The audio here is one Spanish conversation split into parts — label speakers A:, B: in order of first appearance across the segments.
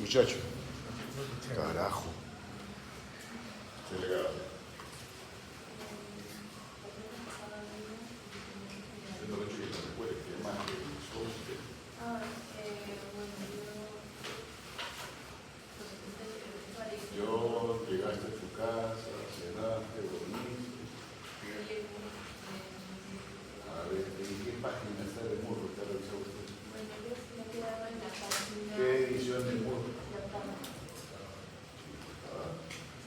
A: muchacho. Carajo. Delegado. Yo llegaste a tu casa, cenaste, dormiste. A ver, ¿en qué página está de Murro? ¿Te ha revisado usted?
B: Bueno, yo me he quedado en la página.
A: ¿Qué edición de Murro?
B: La octava.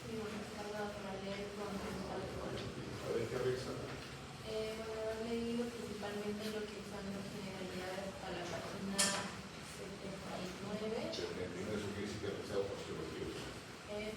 B: Sí, bueno, estaba para leer con alcohol.
A: A ver, ¿qué revisa?
B: Bueno, he leído principalmente lo que son las generalidades a la página 79.
A: 79, eso quiere decir que ha revisado posteología.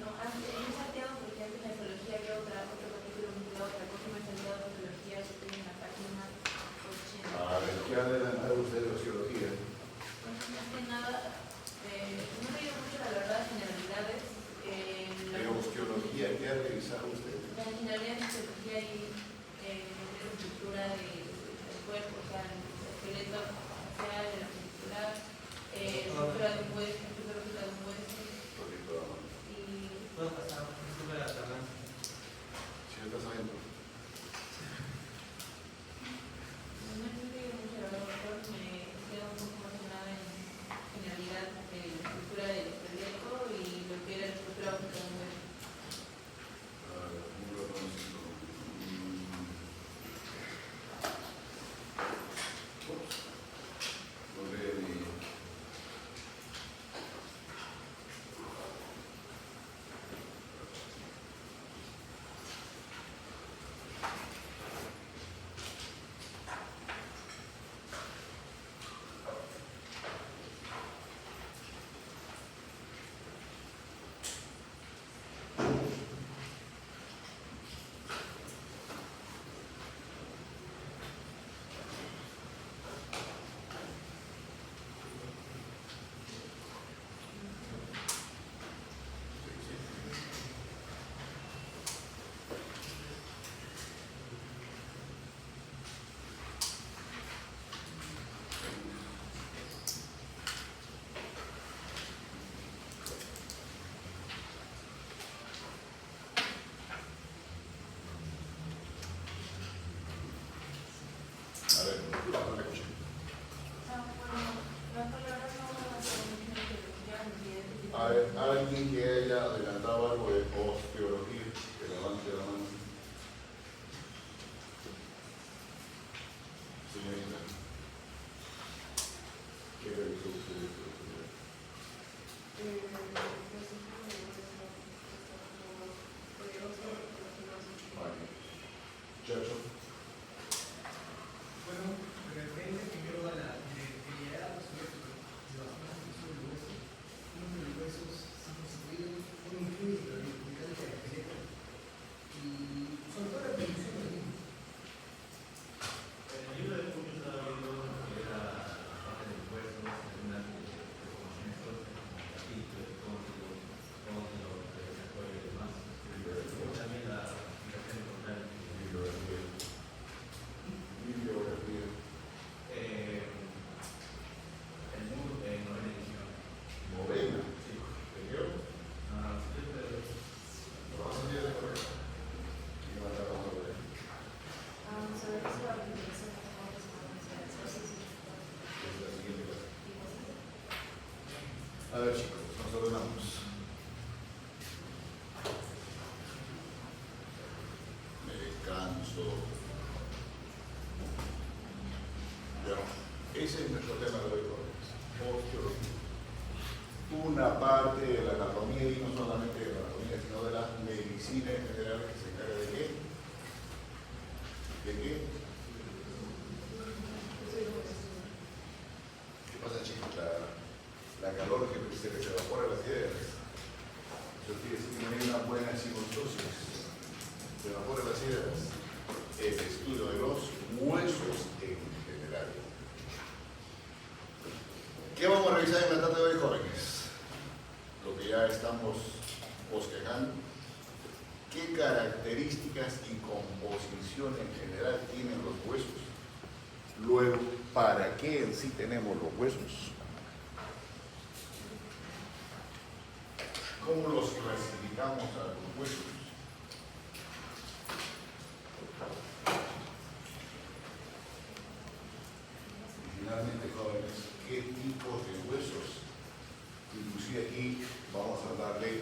B: No, antes, me he salteado porque antes en la zoología había otro capítulo vinculado a otra cosa, me he salteado de zoología, yo estoy en la página 80.
A: A ver, ¿qué ha adelantado usted de sociología?
B: Pues más que nada, no he leído mucho la verdad de generalidades.
A: De osteología, ¿qué ha revisado usted?
B: La generalidad de osteología y la estructura del cuerpo, o sea, el esqueleto facial, la muscular, estructura de un hueso, estructura de un hueso.
C: ¿Puedo pasar? Disculpe la tardanza.
A: Si no estás adentro.
B: No he leído mucho la verdad, doctor, me quedo un poco emocionada en generalidad de la estructura del esqueleto y lo que era la estructura óptica de un hueso.
A: A ver, no le escuché. A ver, alguien que haya adelantado algo de osteología, que levante la mano. Señorita, ¿qué revisó usted de osteología? Vale. Chacho.
D: Bueno, referente primero a la identidad de los huesos, uno de los huesos están constituidos por un fluido vertical que esqueleto y sobre todo la producción del mismo.
C: En el libro de Puño estaba viendo que era la parte del hueso, algunas reconocimientos, capítulos, códigos, receptores y demás. También la aplicación corporal.
A: Bibliografía.
C: El mundo de novena edición.
A: Novena.
C: Sí.
A: ¿De qué hora? ¿Lo vas a hacer de acuerdo? Y va a estar hablando de él. Es la siguiente clase. A ver, chicos, nos ordenamos. Me descanso. Ya, ese es nuestro tema de hoy, jóvenes. Osteología. Una parte de la anatomía, y no solamente de la anatomía, sino de la medicina en general, que se encarga de qué? ¿De qué? ¿Qué pasa, chicos? La calor que se les evapora las ideas. Eso quiere decir que no hay una buena sinusosis. Se evapora las ideas. El estudio de los huesos en general. ¿Qué vamos a revisar en la tarde de hoy, jóvenes? Lo que ya estamos bosquejando. ¿Qué características y composición en general tienen los huesos? Luego, ¿para qué en sí tenemos los huesos? ¿Cómo los clasificamos a los huesos? Y finalmente, jóvenes, ¿qué tipos de huesos? Inclusive aquí vamos a hablar de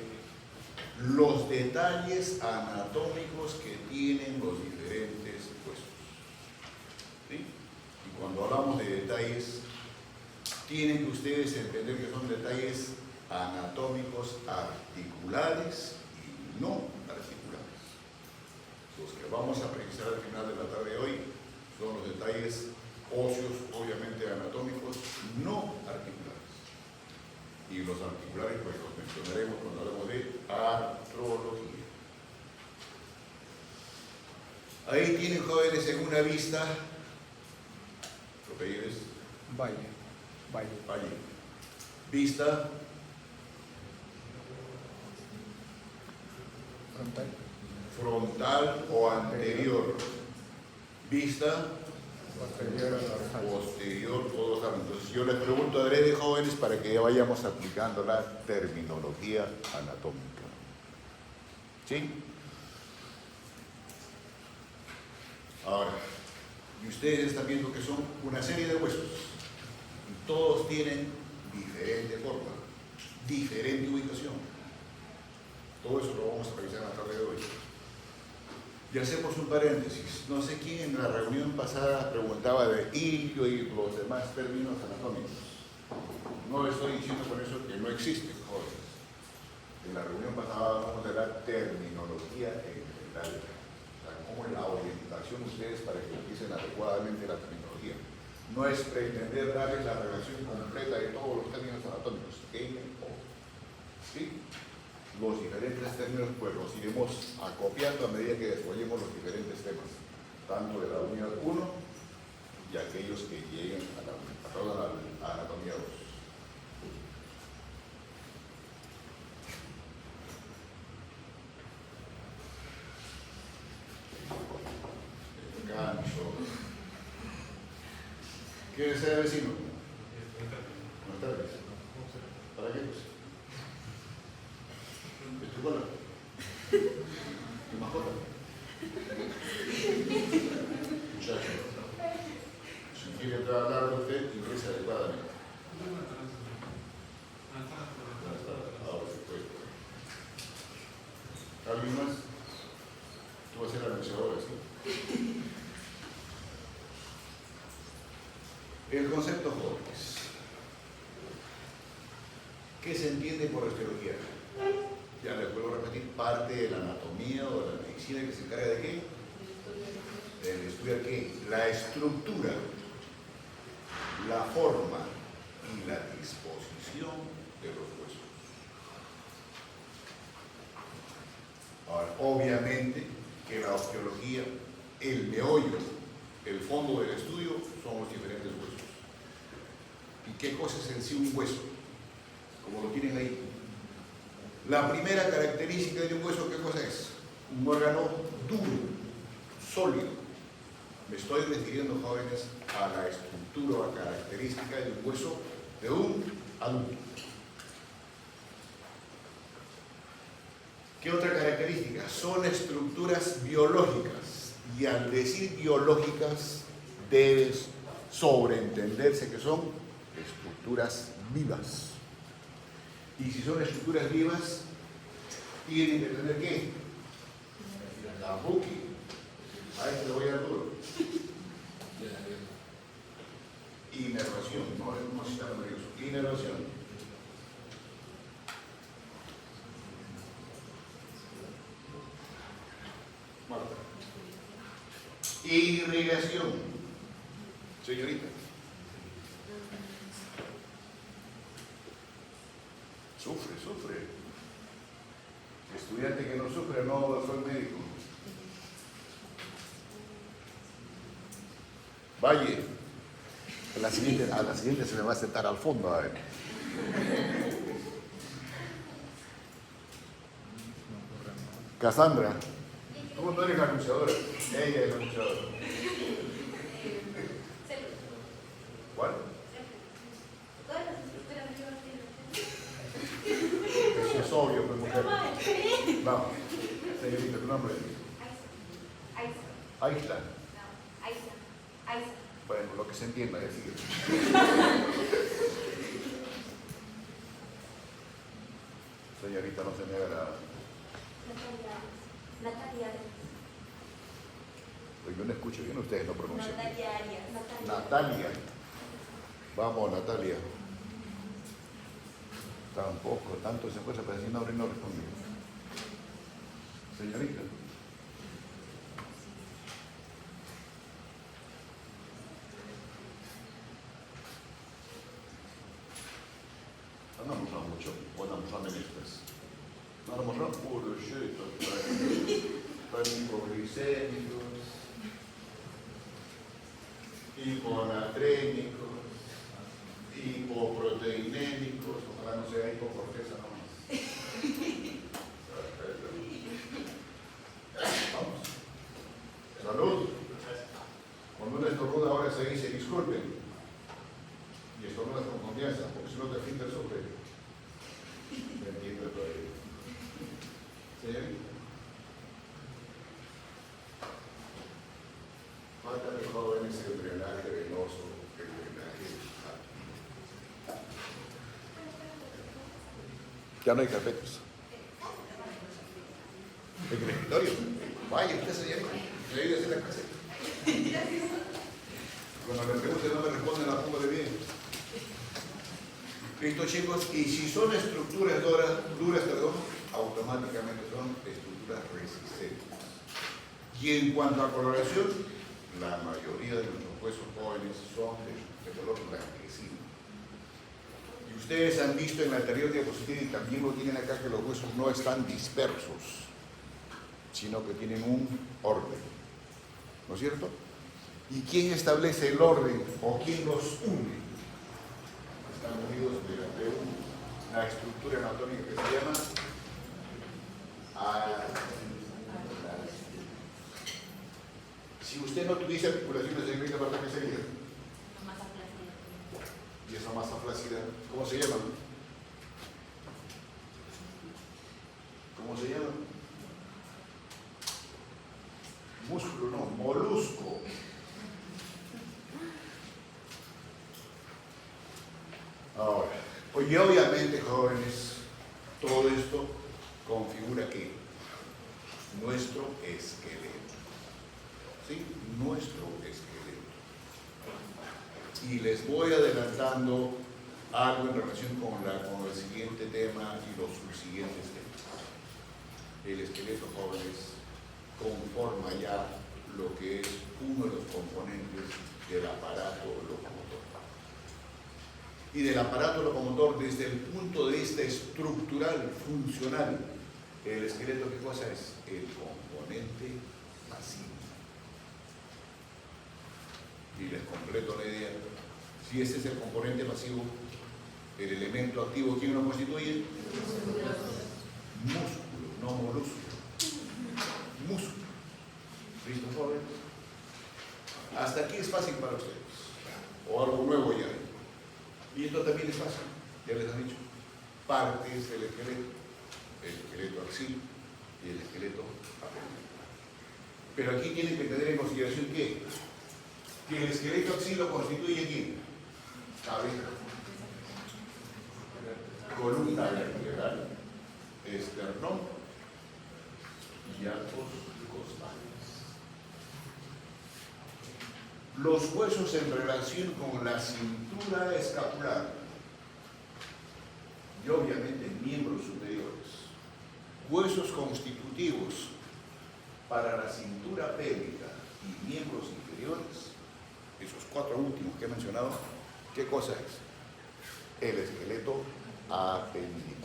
A: los detalles anatómicos que tienen los diferentes huesos. ¿Sí? Y cuando hablamos de detalles, tienen que ustedes entender que son detalles anatómicos articulares y no articulares. Los que vamos a precisar al final de la tarde de hoy son los detalles óseos, obviamente anatómicos, no articulares. Y los articulares, pues los mencionaremos cuando hablemos de artrología. Ahí tienen, jóvenes, en una vista, lo que es
E: Valle.
A: vista, frontal o anterior, vista, posterior, todos saben. Entonces yo les pregunto a de jóvenes para que ya vayamos aplicando la terminología anatómica. ¿Sí? Ahora, y ustedes están viendo que son una serie de huesos. Y todos tienen diferente forma, diferente ubicación. Todo eso lo vamos a revisar en la tarde de hoy. Y hacemos un paréntesis. No sé quién en la reunión pasada preguntaba de hillo y los demás términos anatómicos. No les estoy diciendo con eso que no existen, jóvenes. En la reunión pasada hablamos de la terminología en general. O sea, cómo es la orientación de ustedes para que utilicen adecuadamente la terminología. No es pretender darles la relación completa de todos los términos anatómicos. ¿Sí? Los diferentes términos, pues los iremos acopiando a medida que desarrollemos los diferentes temas, tanto de la unidad 1 y aquellos que lleguen a la anatomía 2. Descanso. ¿Qué desea, vecino? Buenas tardes. ¿Para qué cosa? ¿Es tu cola? ¿Tu mascota? Muchacho, si quiere hablar de usted, ingrese adecuadamente. Ahora sí, pues. ¿Alguien más? Tú vas a ser la anunciadora, ¿sí? El concepto jóvenes. ¿Qué se entiende por osteología? Ya les vuelvo a repetir, parte de la anatomía o de la medicina que se encarga de qué? De estudiar qué? La estructura, la forma y la disposición de los huesos. Ahora, obviamente que la osteología, el meollo, el fondo del estudio son los diferentes huesos. ¿Y qué cosa es en sí un hueso? Como lo tienen ahí. La primera característica de un hueso, ¿qué cosa es? Un órgano duro, sólido. Me estoy refiriendo, jóvenes, a la estructura o a característica de un hueso de un adulto. ¿Qué otra característica? Son estructuras biológicas. Y al decir biológicas, debe sobreentenderse que son estructuras vivas. Y si son estructuras vivas, tienen que tener ¿qué? La buki. A este le voy a dar duro. Inervación. No se llama nervioso. Inervación. Marta. Irrigación. Señorita. Sufre. Estudiante que no sufre, no soy médico. Valle. A la siguiente se me va a sentar al fondo, a ver. Cassandra. ¿Cómo no eres la anunciadora? Ella es la anunciadora. ¿Cuál?
B: Todas las estructuras vivas tienen.
A: Eso es obvio, pero Bueno, lo que se entienda, ya sigue. Señorita, no se me haga la...
E: Natalia.
A: Pues yo no escucho bien, ustedes no pronuncian.
E: Natalia Arias.
A: Natalia. Vamos, Natalia. Tampoco, tanto se puede para decir no, no respondió. Señorita. No nos mostrar mucho, o no mostrar ministros. No nos mostrar puro shit, hipoglicémicos, hiponatrémicos, hipoproteinémicos, ojalá no sea hipocorteza nomás. Vamos. Salud. Cuando uno estornuda ahora se dice disculpen. Y estornudas con confianza, porque si no te finta el sufre. Me entiendo todavía. Señorita. Falta de jóvenes el drenaje venoso, el drenaje arterial. Ya no hay carpetas. ¿En el escritorio? Vaya, usted señorita. Le ayuda a hacer la clase. Cuando me pregunten no me responden, la pongo de bien. Listo, chicos, y si son estructuras duras, automáticamente son estructuras resistentes. Y en cuanto a coloración, la mayoría de nuestros huesos jóvenes son de color blanquecino. Y ustedes han visto en la anterior diapositiva, y también lo tienen acá, que los huesos no están dispersos, sino que tienen un orden. ¿No es cierto? ¿Y quién establece el orden o quién los une? Están unidos mediante una estructura anatómica que se llama articulación. Si usted no tuviese articulaciones, señorita, ¿para qué sería?
B: Masa flácida.
A: Y esa masa flácida, ¿cómo se llama? ¿Cómo se llama? Músculo, no, molusco. Ahora, pues y obviamente, jóvenes, todo esto configura que nuestro esqueleto, ¿sí? Nuestro esqueleto. Y les voy adelantando algo en relación con el siguiente tema y los subsiguientes temas. El esqueleto, jóvenes, conforma ya lo que es uno de los componentes del aparato locomotor. Y del aparato locomotor desde el punto de vista estructural, funcional, el esqueleto, ¿qué cosa es? El componente pasivo. Y les completo la idea. Si ese es el componente pasivo, el elemento activo, ¿quién lo constituye? Músculo, no molusco. Músculo. ¿Listo, jóvenes? Hasta aquí es fácil para ustedes. O algo nuevo ya. Y esto también es fácil, ya les han dicho. Partes del esqueleto. El esqueleto axil y el esqueleto apéndice. Pero aquí tienen que tener en consideración que el esqueleto axil lo constituye ¿quién? Cabeza, columna vertebral, esternón y arcos costales. Los huesos en relación con la cintura escapular y obviamente miembros superiores. Huesos constitutivos para la cintura pélvica y miembros inferiores, esos cuatro últimos que he mencionado, ¿qué cosa es? El esqueleto apendicular.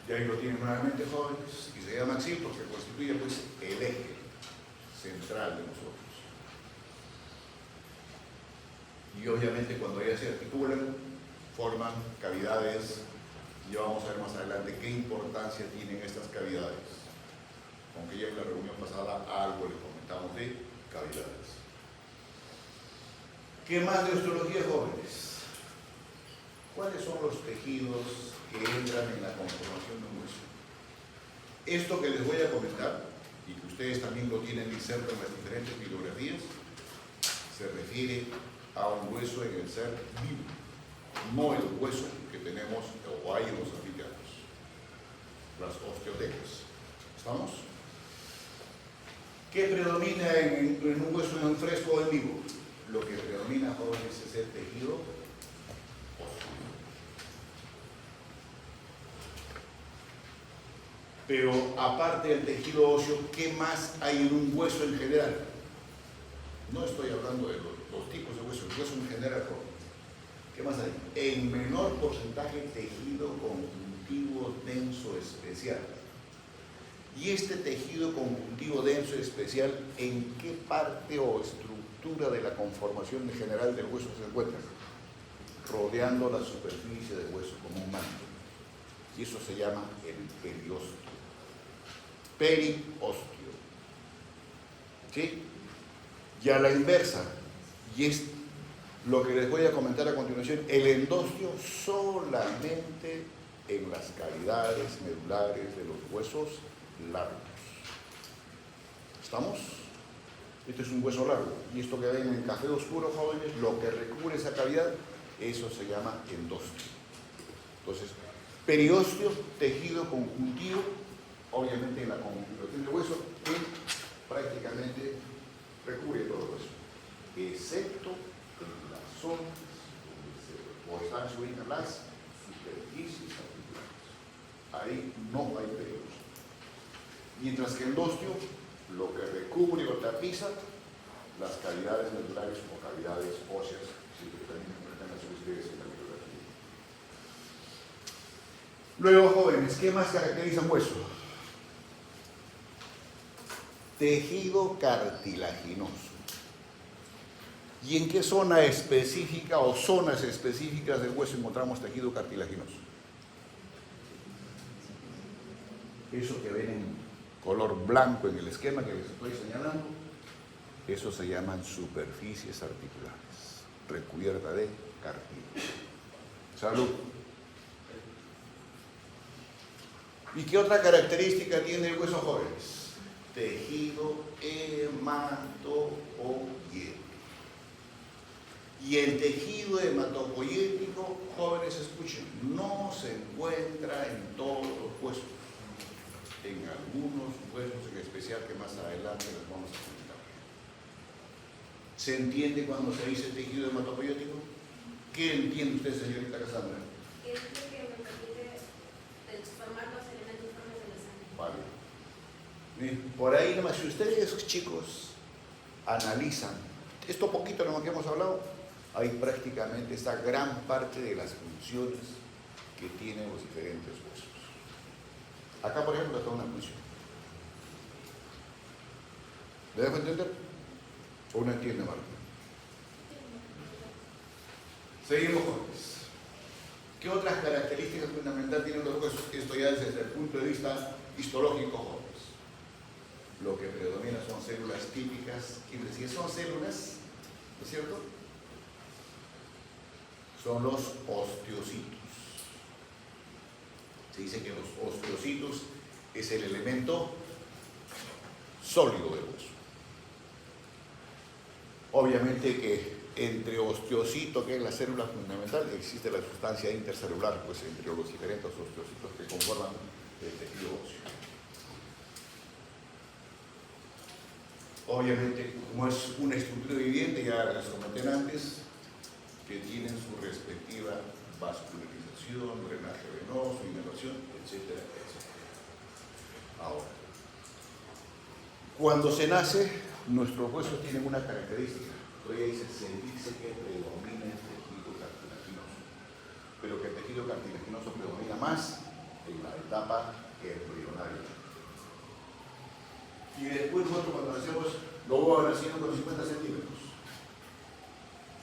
A: Y ahí lo tienen nuevamente, jóvenes, y se llama axil porque constituye pues el eje central de nosotros. Y obviamente cuando ya se articulan, forman cavidades, y vamos a ver más adelante qué importancia tienen estas cavidades. Aunque ya en la reunión pasada algo les comentamos de cavidades. ¿Qué más de osteología, jóvenes? ¿Cuáles son los tejidos que entran en la conformación de un hueso? Esto que les voy a comentar y que ustedes también lo tienen inserto en las diferentes bibliografías, se refiere a un hueso en el ser vivo, no el hueso que tenemos o hay en los anfiteatros, las osteotecas. ¿Estamos? ¿Qué predomina en un hueso en fresco o en vivo? Lo que predomina, jóvenes, es el tejido óseo. Pero aparte del tejido óseo, ¿qué más hay en un hueso en general? No estoy hablando de los tipos de hueso, el hueso en general, jóvenes. ¿Qué más hay? En menor porcentaje, tejido conjuntivo denso especial. Y este tejido conjuntivo denso especial, ¿en qué parte o estructura de la conformación general del hueso se encuentra? Rodeando la superficie del hueso como un manto. Y eso se llama el periósteo. Periósteo. ¿Sí? Y a la inversa, y es lo que les voy a comentar a continuación, el endostio solamente en las cavidades medulares de los huesos largos. ¿Estamos? Este es un hueso largo. Y esto que ven en café oscuro, jóvenes, lo que recubre esa cavidad, eso se llama endostio. Entonces, periósteo, tejido conjuntivo, obviamente en la configuración del hueso, que prácticamente recubre todo el hueso, excepto en las zonas donde están subidas las superficies articulares. Ahí no hay periósteo. Mientras que endostio, lo que recubre o tapiza las cavidades medulares o cavidades óseas, si también están ustedes en la bibliografía. Luego, jóvenes, ¿qué más caracteriza un hueso? Tejido cartilaginoso. ¿Y en qué zona específica o zonas específicas del hueso encontramos tejido cartilaginoso? Eso que ven en color blanco en el esquema que les estoy señalando, eso se llaman superficies articulares, recubierta de cartílago. Salud. ¿Y qué otra característica tiene el hueso, jóvenes? Tejido hematopoyético. Y el tejido hematopoyético, jóvenes, escuchen, no se encuentra en todos los huesos. En algunos huesos en especial que más adelante les vamos a explicar. ¿Se entiende cuando se dice tejido hematopoyético? ¿Qué entiende usted, señorita Cassandra?
E: Es lo que me permite formar los elementos formes de la sangre.
A: Vale. Bien, por ahí nomás, si ustedes, chicos, analizan esto poquito lo que hemos hablado, hay prácticamente esta gran parte de las funciones que tienen los diferentes huesos. Acá, por ejemplo, está una función. ¿Le dejo entender? ¿O no entiende, Marta? Seguimos, jóvenes. ¿Qué otras características fundamentales tienen los huesos? Esto ya desde el punto de vista histológico, jóvenes. Lo que predomina son células típicas. ¿Quién decía? Son células, ¿no es cierto? Son los osteocitos. Se dice que los osteocitos es el elemento sólido del hueso. Obviamente que entre osteocito, que es la célula fundamental, existe la sustancia intercelular, pues entre los diferentes osteocitos que conforman el tejido óseo. Obviamente, como es una estructura viviente, ya les comenté antes, que tienen su respectiva vascularización, drenaje venoso, inervación, etcétera, etcétera. Ahora, cuando se nace, nuestros huesos tienen una característica. Todavía dice, se dice que predomina el tejido cartilaginoso, pero que el tejido cartilaginoso predomina más en la etapa embrionaria. Y después nosotros cuando nacemos, lo vamos naciendo con 50 centímetros.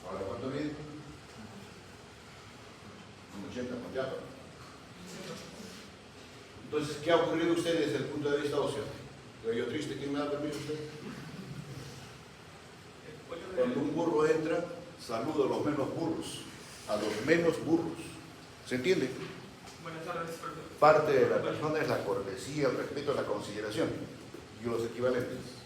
A: Ahora, ¿cuánto mide? Un 80 con ya. Entonces, ¿qué ha ocurrido a usted desde el punto de vista óseo? ¿Le dio triste? ¿Quién me da permiso a usted? Cuando un burro entra, saluda a los menos burros. A los menos burros. ¿Se entiende?
F: Buenas tardes, perdón.
A: Parte de la persona es la cortesía, el respeto, la consideración. y los equivalentes.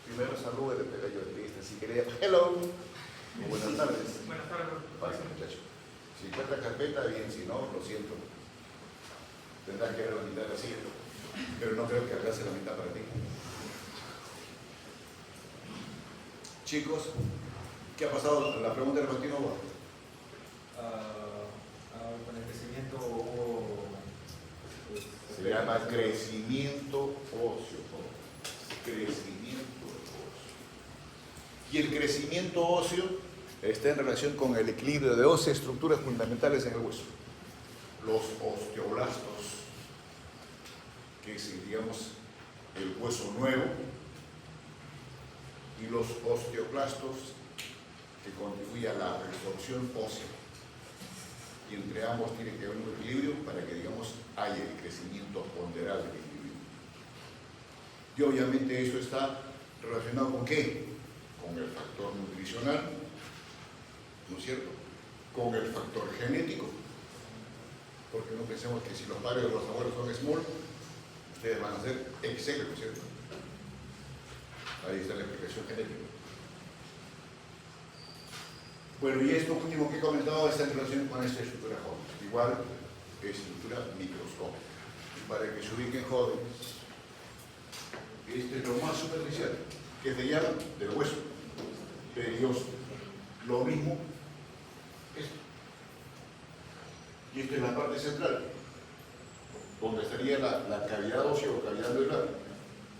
A: Primero salude de pequeño artista, si quería. Hello. Buenas tardes.
F: Buenas tardes.
A: Pase, muchacho. Si encuentra carpeta, bien, si no, lo siento. Tendrás que ver la mitad de la silla, pero no creo que alcance la mitad para ti. Chicos, ¿qué ha pasado? La pregunta de Martín Oba.
C: Con el crecimiento hubo...
A: Se llama crecimiento óseo. Crecimiento óseo. Y el crecimiento óseo está en relación con el equilibrio de 12 estructuras fundamentales en el hueso. Los osteoblastos, que es, digamos, el hueso nuevo, y los osteoclastos, que contribuyen a la resorción ósea. Y entre ambos tiene que haber un equilibrio para que, digamos, haya el crecimiento ponderal del equilibrio. Y obviamente eso está relacionado ¿con qué? Con el factor nutricional, ¿no es cierto? Con el factor genético, porque no pensemos que si los padres o los abuelos son small, ustedes van a ser XL, ¿no es cierto? Ahí está la explicación genética. Bueno, y esto último que he comentado está en relación con esta estructura joven. Igual, estructura microscópica. Y para que se ubiquen jóvenes, este es lo más superficial, que se llama del hueso, periósteo. Lo mismo, esto. Y esta es la parte central, donde estaría la cavidad ósea o cavidad alveolar.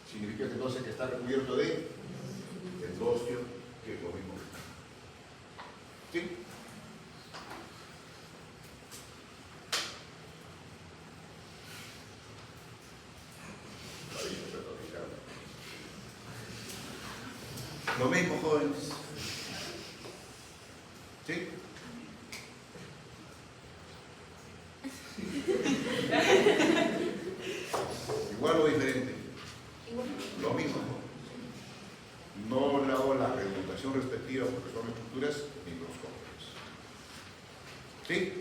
A: Significa que entonces que está recubierto de endostio, que es lo mismo. ¿Sí? Lo mismo, jóvenes. ¿Sí? Igual o diferente. Lo mismo. No le hago la preguntación respectiva porque son estructuras microscópicas. ¿Sí?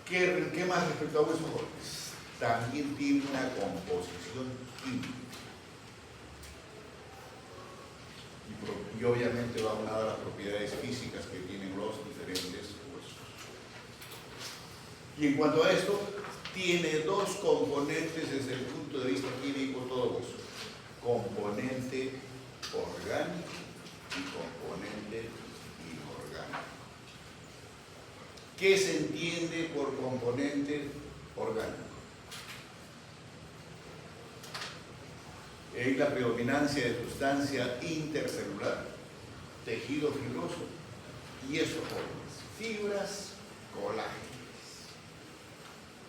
A: ¿Qué más respecto a huesos jóvenes? También tiene una composición química. Y obviamente va unada a las propiedades físicas que tienen los diferentes huesos. Y en cuanto a esto, tiene dos componentes desde el punto de vista químico todo hueso. Componente orgánico y componente inorgánico. ¿Qué se entiende por componente orgánico? Es la predominancia de sustancia intercelular, tejido fibroso y eso jóvenes, fibras colágenas.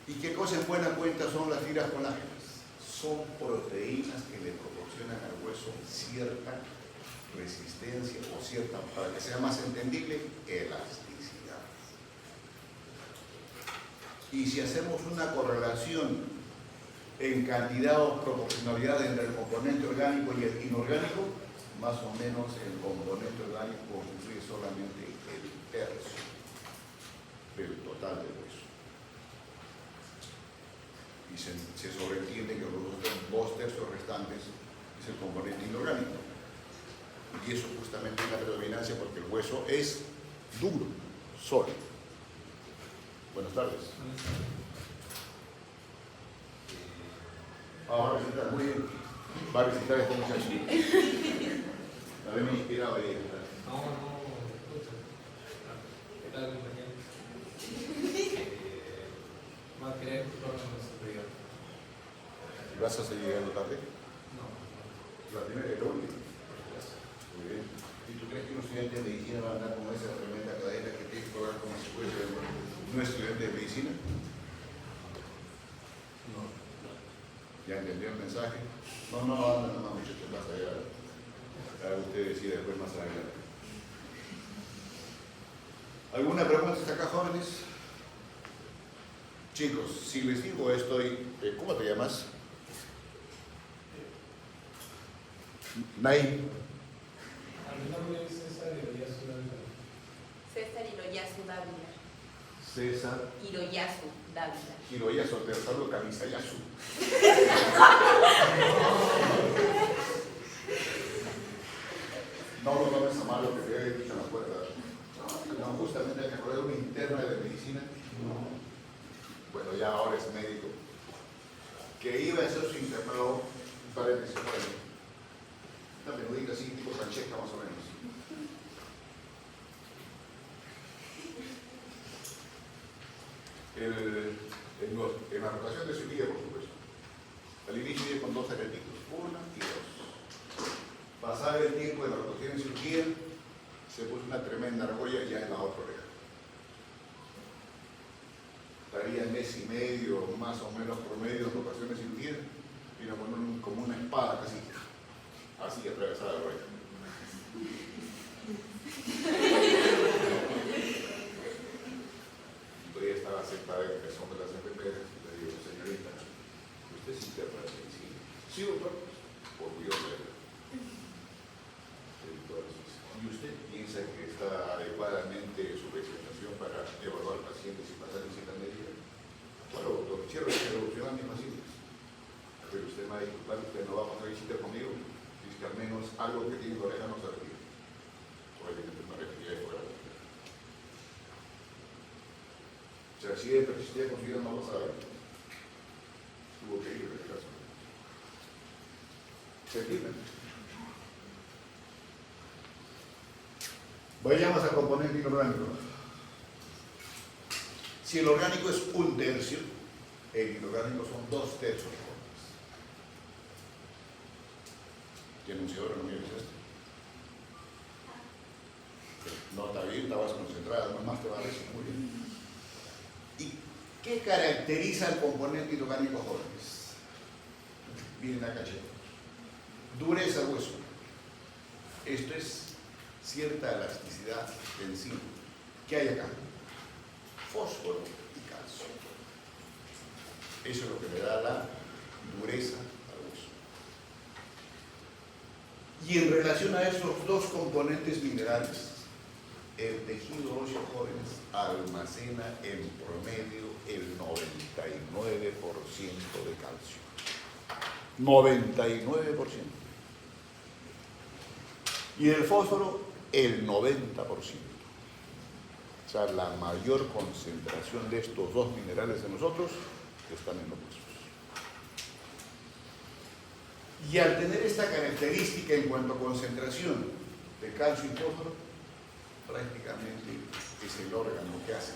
A: ¿Y qué cosa en buena cuenta son las fibras colágenas? Son proteínas que le proporcionan al hueso cierta resistencia o cierta, para que sea más entendible, elasticidad. Y si hacemos una correlación en cantidad o proporcionalidad entre el componente orgánico y el inorgánico, más o menos el componente orgánico constituye solamente el tercio del total del hueso. Y se sobreentiende que los otros 2 tercios restantes es el componente inorgánico. Y eso justamente es la predominancia porque el hueso es duro, sólido. Buenas tardes. Va a visitar, muy bien. Va a visitar esta muchacha. La vemos inspirado ahí.
F: No, escucha. ¿Qué tal, compañero? Va a querer tu programa superior.
A: ¿Y vas a seguir llegando tarde?
F: No.
A: La primera y la última. Muy bien. ¿Y tú crees que un estudiante de medicina va a andar con esa tremenda cadena que tiene que probar como si fuese un estudiante de medicina?
F: No.
A: ¿Ya entendió el mensaje? No, anda nomás, muchachos, vas allá. Acá usted decide después más adelante. ¿Alguna pregunta hasta acá, jóvenes? Chicos, si les digo esto, ¿cómo te llamas? Naim.
F: Mi nombre es César Iroyasu Dávila.
E: César Hiroyasu Dávila.
A: César
E: Hiroyasu
B: Dávila.
A: Hiroyasu, Terzalo, Kamisayasu. No lo tomes a mal lo que te he dicho en la puerta. No, justamente me acordé de una interna de medicina. Bueno, ya ahora es médico. Que iba a hacer su internado, paréntesis, una menudita así, tipo ranchesca más o menos. En la rotación de cirugía, por supuesto. Al inicio iba con 2 aretitos, 1 y 2. Pasaba el tiempo de la rotación de cirugía, se puso una tremenda argolla ya en la otra oreja. Estaría mes y medio, más o menos promedio, en rotación de cirugía, y nos ponen como una espada casi, así atravesada la oreja. Todavía estaba sentada en el son de las enfermeras y le digo, señorita, ¿usted es interna de medicina? Sí, doctor, orgulloso de él. Entonces, ¿y usted piensa que está adecuadamente su presentación para evaluar pacientes y pasar visita médica? Bueno, doctor, quiero evolucionar a mis pacientes. Pero usted me va a disculpar, usted no va a pasar visita conmigo, dice que al menos algo que tiene la oreja no se retira. Obviamente una oreja ya es fuera. O sea, si de persistía consiguió no lo sabe. Tuvo que ir en este caso. ¿Se entiende? Vayamos al componente inorgánico. Si el orgánico es 1/3, el inorgánico son 2/3. ¿Qué enunciador no mires esto? No, está bien, estabas concentrada, nomás te va a decir muy bien. ¿Y qué caracteriza al componente inorgánico, jóvenes? Miren acá, chicos. Dureza al hueso. Esto es cierta elasticidad encima. ¿Qué hay acá? Fósforo y calcio. Eso es lo que le da la dureza al hueso. Y en relación a esos dos componentes minerales, el tejido óseo, jóvenes, almacena en promedio el 99% de calcio. 99%. Y el fósforo, el 90%. O sea, la mayor concentración de estos dos minerales en nosotros están en los huesos. Y al tener esta característica en cuanto a concentración de calcio y fósforo, prácticamente es el órgano que hace,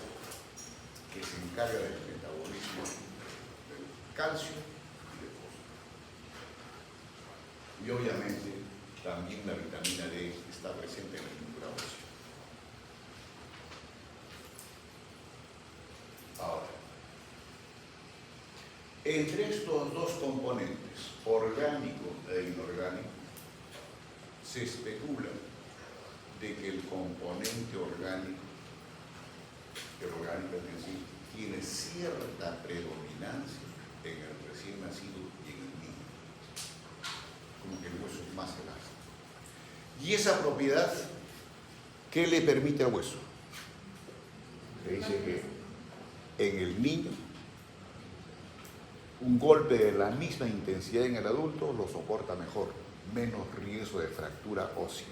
A: que se encarga del metabolismo del calcio y del fósforo. Y obviamente también la vitamina D está presente en la estructura ósea. Ahora, entre estos dos componentes, orgánico e inorgánico, se especula de que el componente orgánico, el orgánico en sí, tiene cierta predominancia en el recién nacido y en el niño. Como que el hueso es más elástico. Y esa propiedad, ¿qué le permite al hueso? Se dice que en el niño, un golpe de la misma intensidad en el adulto lo soporta mejor, menos riesgo de fractura ósea.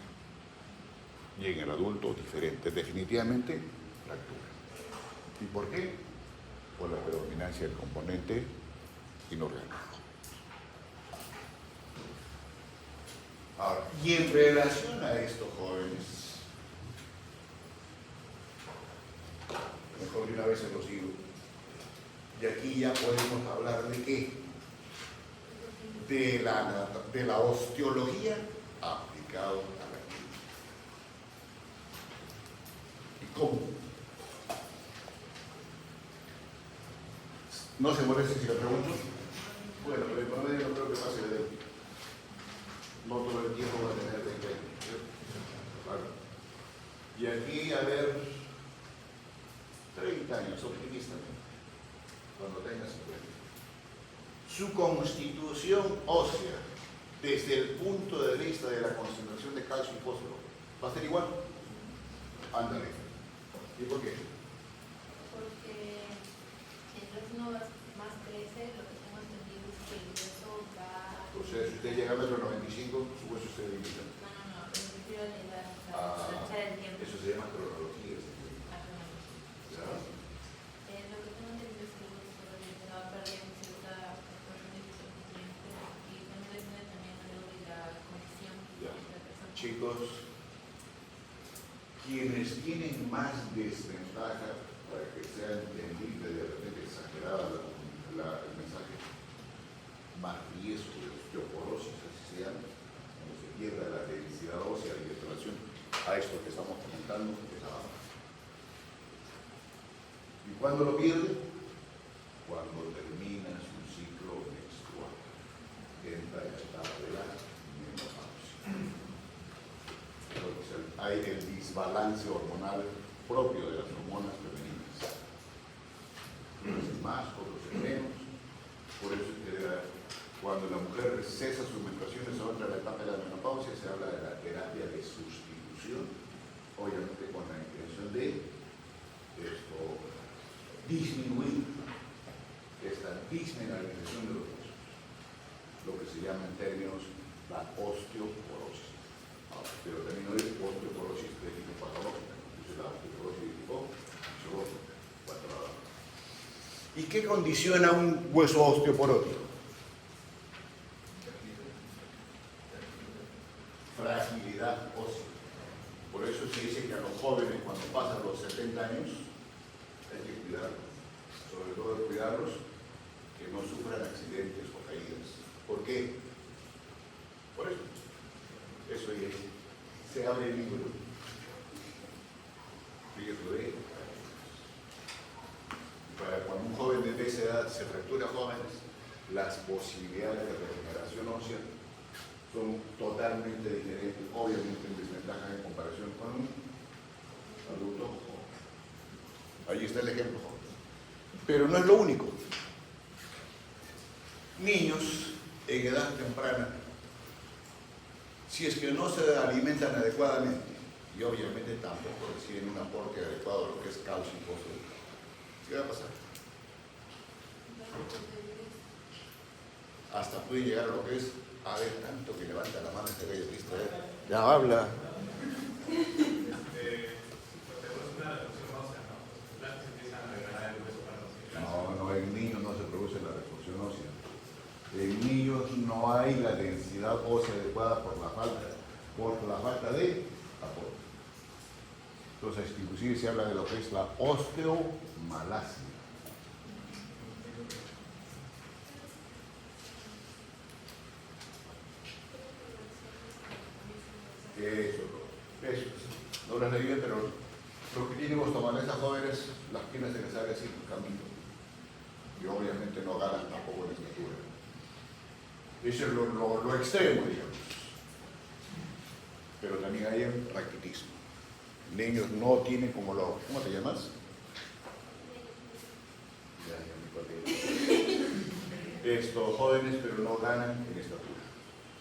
A: Y en el adulto diferente, definitivamente fractura. ¿Y por qué? Por la predominancia del componente inorgánico. Ahora, y en relación a estos jóvenes, mejor de una vez se los digo, y aquí ya podemos hablar de qué, de la osteología aplicado a la clínica. ¿Y cómo? ¿No se moleste si le pregunto? Bueno, pero el promedio no creo que pase de él. No todo el tiempo va a tener 20 años. Vale. Y aquí, a ver, 30 años, optimistamente, cuando tenga 50. Su constitución ósea, desde el punto de vista de la concentración de calcio y fósforo, ¿va a ser igual? Ándale. ¿Y por qué?
B: Porque el hueso no más crece, lo que tengo entendido es que el hueso va...
A: O sea, si usted llega a 1,95 m, su hueso se debilita.
B: No, me refiero a la edad,
A: Ah,
B: a la fecha del tiempo.
A: eso se llama cronología.
B: Ajá.
A: ¿Ya?
B: Lo que tengo entendido es que el hueso va a perder cierta proporción de sus nutrientes y también depende también algo de la condición
A: Ya.
B: de la persona.
A: Chicos, quienes tienen más desventaja, para que sea entendible de repente exagerada el mensaje, más riesgo de osteoporosis, así se llama, cuando se pierda la densidad ósea y en relación a esto que estamos comentando, es la baja. ¿Y cuándo lo pierde? Cuando termina su ciclo menstrual, entra en la etapa de la menopausia. Entonces, hay el desbalance hormonal propio de las hormonas femeninas. Unos en más, otros en menos. Por eso es que cuando la mujer cesa sus menstruaciones o entra en la etapa de la menopausia, se habla de la terapia de sustitución, obviamente con la intención de disminuir esta dismineralización de los huesos, lo que se llama en términos la osteoporosis. Pero también no es osteoporosis de tipo patológica, es la osteoporosis de tipo patológica. ¿Y qué condiciona un hueso osteoporótico? Fragilidad ósea. Por eso se dice que a los jóvenes, cuando pasan los 70 años, hay que cuidarlos. Sobre todo cuidarlos que no sufran accidentes o caídas. ¿Por qué? Por eso. Eso es. Se abre el libro. Riesgo de para cuando un joven de esa edad se fractura jóvenes, las posibilidades de regeneración ósea son totalmente diferentes, obviamente en desventaja en comparación con un adulto joven. Ahí está el ejemplo joven. Pero no es lo único. Niños en edad temprana, si es que no se alimentan adecuadamente y obviamente tampoco reciben un aporte adecuado a lo que es calcio y fósforo, ¿qué va a pasar? Hasta puede llegar a lo que es, a ver, tanto que levanta la mano este gallo triste, ya habla. No, en niños no se produce la refusión ósea. En niños no hay la densidad ósea adecuada por la falta de aporte. Entonces, inclusive se habla de lo que es la osteomalacia. Eso. No las leí bien, pero los que tienen osteomalacia jóvenes, las piernas se les sale así por camino. Y obviamente no ganan tampoco en estatura. Eso es lo extremo, digamos. Pero también hay el raquitismo. Niños no tienen como lo... ¿Cómo te llamas? Estos jóvenes, pero no ganan en estatura.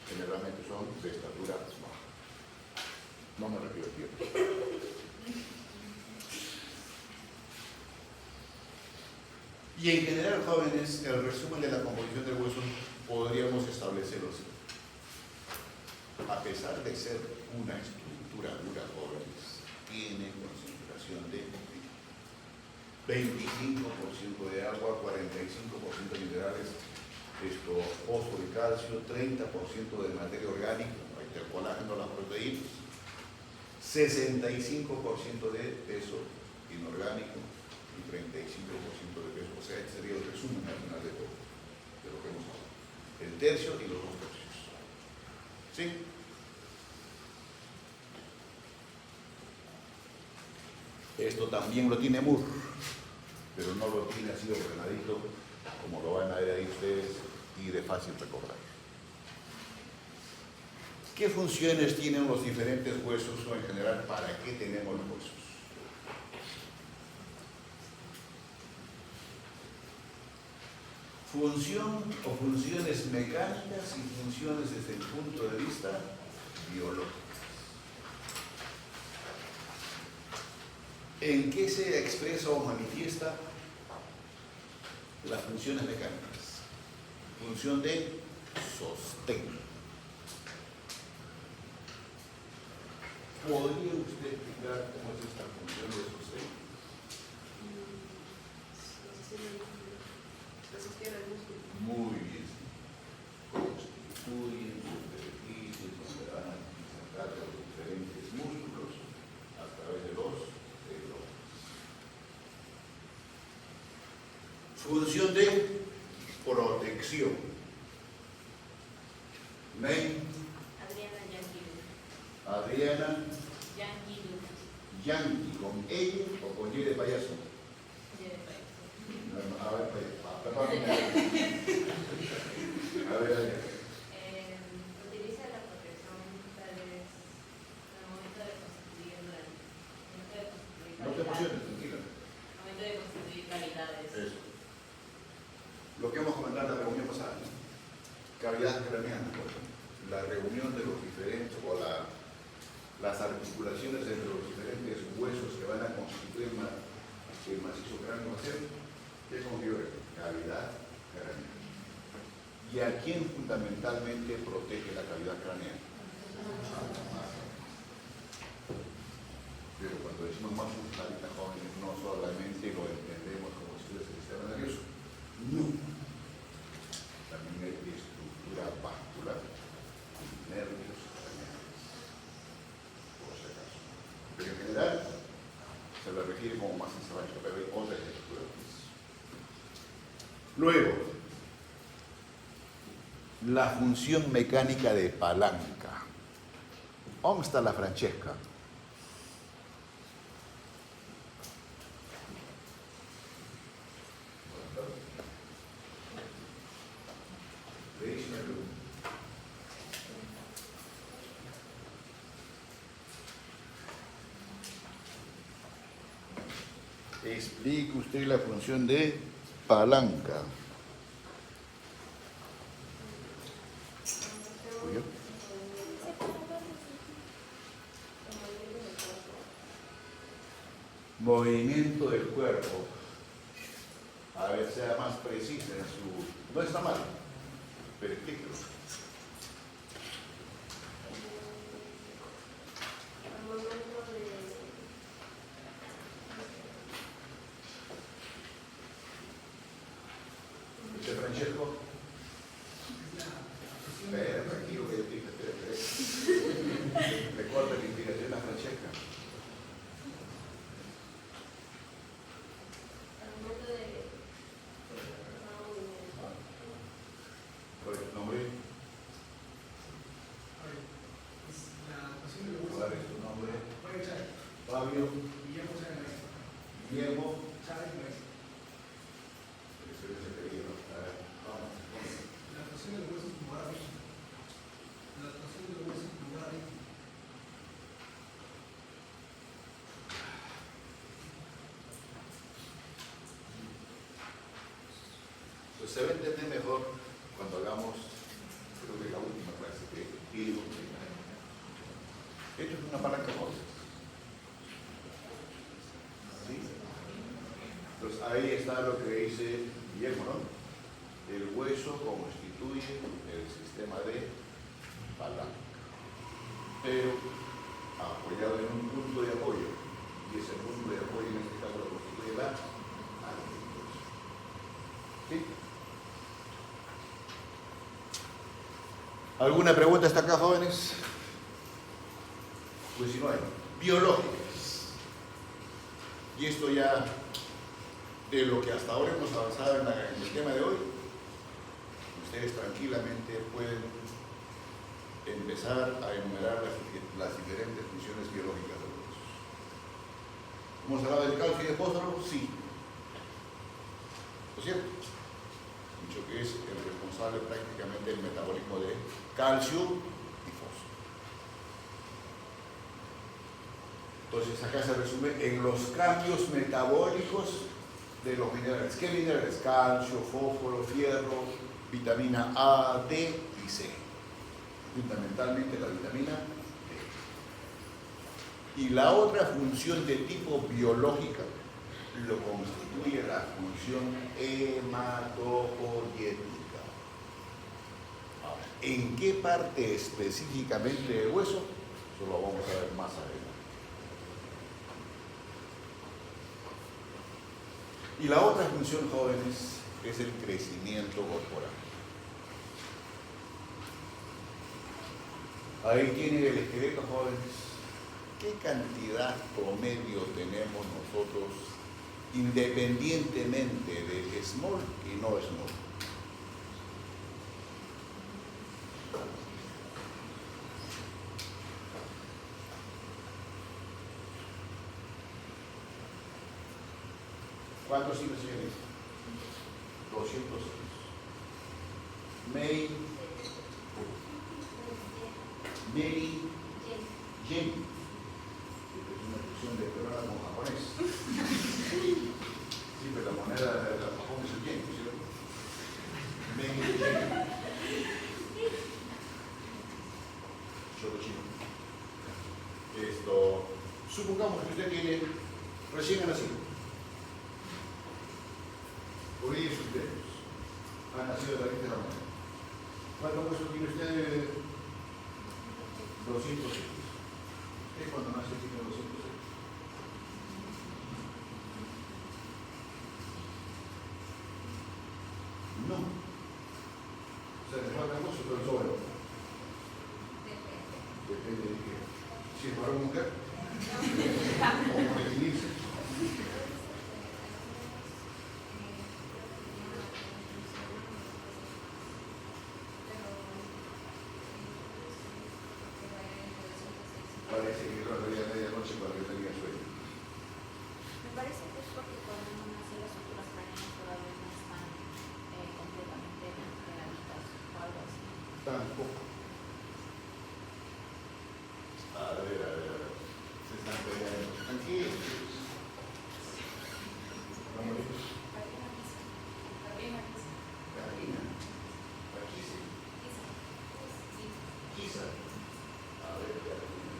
A: Generalmente son de estatura baja. No me refiero a tiempo. Y en general, jóvenes, el resumen de la composición del hueso podríamos establecerlo así. A pesar de ser una estructura dura, jóvenes, tiene concentración de 25% de agua, 45% de minerales, fósforo y calcio, 30% de materia orgánica, el colágeno, las proteínas, 65% de peso inorgánico y 35% de peso. O sea, este sería el resumen al final de todo, de lo que hemos hablado. El tercio y los 2 tercios. ¿Sí? Esto también lo tiene Moore, pero no lo tiene así ordenadito como lo van a ver ahí ustedes y de fácil recordar. ¿Qué funciones tienen los diferentes huesos o en general para qué tenemos los huesos? Función o funciones mecánicas y funciones desde el punto de vista biológico. ¿En qué se expresa o manifiesta? las funciones mecánicas. Función de sostén. ¿Podría usted explicar cómo es esta función de sostén?
E: Se sostiene el músculo.
A: Muy bien. Constituyen superficies donde van a insertar los diferentes músculos a través de los dedos. Función de protección. Name,
B: Adriana Yanquilu.
A: Adriana
B: Yanquilu.
A: Yankee, ¿con ella o con Y de payaso?
B: Ya de país.
A: A ver, perdón. A ver,
B: Utiliza la protección tal vez al momento de constituir
A: no te emociones, tranquila.
B: al momento de constituir cavidades.
A: Eso. Lo que hemos comentado en la reunión pasada, ¿no? Cavidad craneana, por ejemplo. La reunión de los diferentes, o las articulaciones entre los diferentes huesos que van a constituir el macizo cráneo va a ser, ¿qué configura? Cavidad craneana. ¿Y a quién fundamentalmente protege la cavidad craneana? Pero cuando decimos más ahorita jóvenes, no solamente lo entendemos como estudios del sistema nervioso, no. También hay estructura vascular y nervios craneales, por si acaso. Pero en general se le refiere como más encerrado, pero hay otras estructuras. Luego, la función mecánica de palanca. ¿Dónde está la Francesca? Explique usted la función de palanca. ¿Oye? Movimiento del cuerpo. A ver, sea más precisa en su... No está mal, pero explíquelo.
E: Al momento de
A: ¿Usted, Francesco? Espera, tranquilo, que yo explico, espera. Recuerda la inspiración a Francesca.
E: al momento de
A: ¿Cuál es tu nombre?
D: Es la ecuación del hueso.
A: ¿Cuál es tu nombre?
D: Fabio Chávez.
A: Fabio
D: Guillermo Chávez.
A: Guillermo.
D: Chávez Maestro. La actuación del hueso es lugar rígido. La actuación del hueso es lugar rígido.
A: Pues se va a entender mejor cuando hagamos, creo que la última clase que digo. Esto es una palanca móvil. ¿Sí? Entonces ahí está lo que dice Guillermo, ¿no? El hueso constituye el sistema de palanca, pero apoyado en un punto de apoyo, y ese punto de apoyo en este caso lo constituye la articulación. ¿Sí? ¿Alguna pregunta hasta acá, jóvenes? Pues si no hay. Biológicas. Y esto ya, de lo que hasta ahora hemos avanzado en el tema de hoy, ustedes tranquilamente pueden empezar a enumerar las diferentes funciones biológicas de los huesos. ¿Hemos hablado del calcio y de fósforo? Sí. ¿No es cierto? Dicho que es el responsable prácticamente del metabolismo de calcio y fósforo. Entonces acá se resume en los cambios metabólicos de los minerales. ¿Qué minerales? Calcio, fósforo, fierro, vitamina A, D y C. Fundamentalmente la vitamina D. Y la otra función de tipo biológica, lo constituye la función hematopoyética. Ahora, ¿en qué parte específicamente del hueso? Eso lo vamos a ver más adelante. Y la otra función, jóvenes, es el crecimiento corporal. Ahí tienen el esqueleto, jóvenes. ¿Qué cantidad promedio tenemos nosotros independientemente de small y no small? ¿Cuántos hilos tiene? 200 hilos. Mary, Jen. Es una fusión de peruano con japonés. Sí, pero la moneda de Japón es el yen, ¿cierto? Mary, Jen. Cholo chino. Supongamos que usted tiene recién nacido. Por ellos sus dedos. Han nacido de la lista de la moneda. ¿Cuántos huesos tiene usted? 200 hilos. ¿Usted cuando nace tiene 200 hilos? No. O sea, le falta hueso, pero sobra. Depende de qué. Si es para una mujer. O por definirse. Parece que lo veía a medianoche para que tenía sueño.
E: Me parece que es porque cuando uno nace las estructuras craneales todavía no están completamente realistas o algo así.
A: Tampoco. A ver. Se están peleando. Tranquilos. Vamos a ver. Carolina. Aquí sí. Quizá. A ver, Carolina.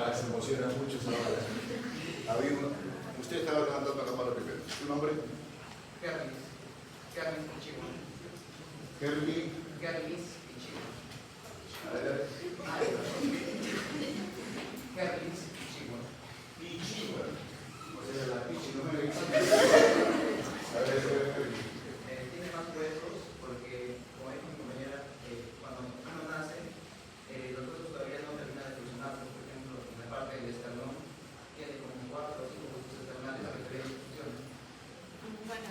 A: Se emociona mucho esa hora. Usted estaba levantando la mano primero. ¿Su nombre?
D: Gerlis Pichigua.
A: Gerlis
D: Pichigua.
A: Gerlis Pichigua. O sea, la pichi no me la hizo.
D: Tiene más huesos porque, como dijo mi compañera, cuando uno nace, los huesos todavía no terminan de funcionar. Por ejemplo, en la parte del esternón tiene como 4 o 5 huesos esternales que todavía no funcionan.
E: Bueno,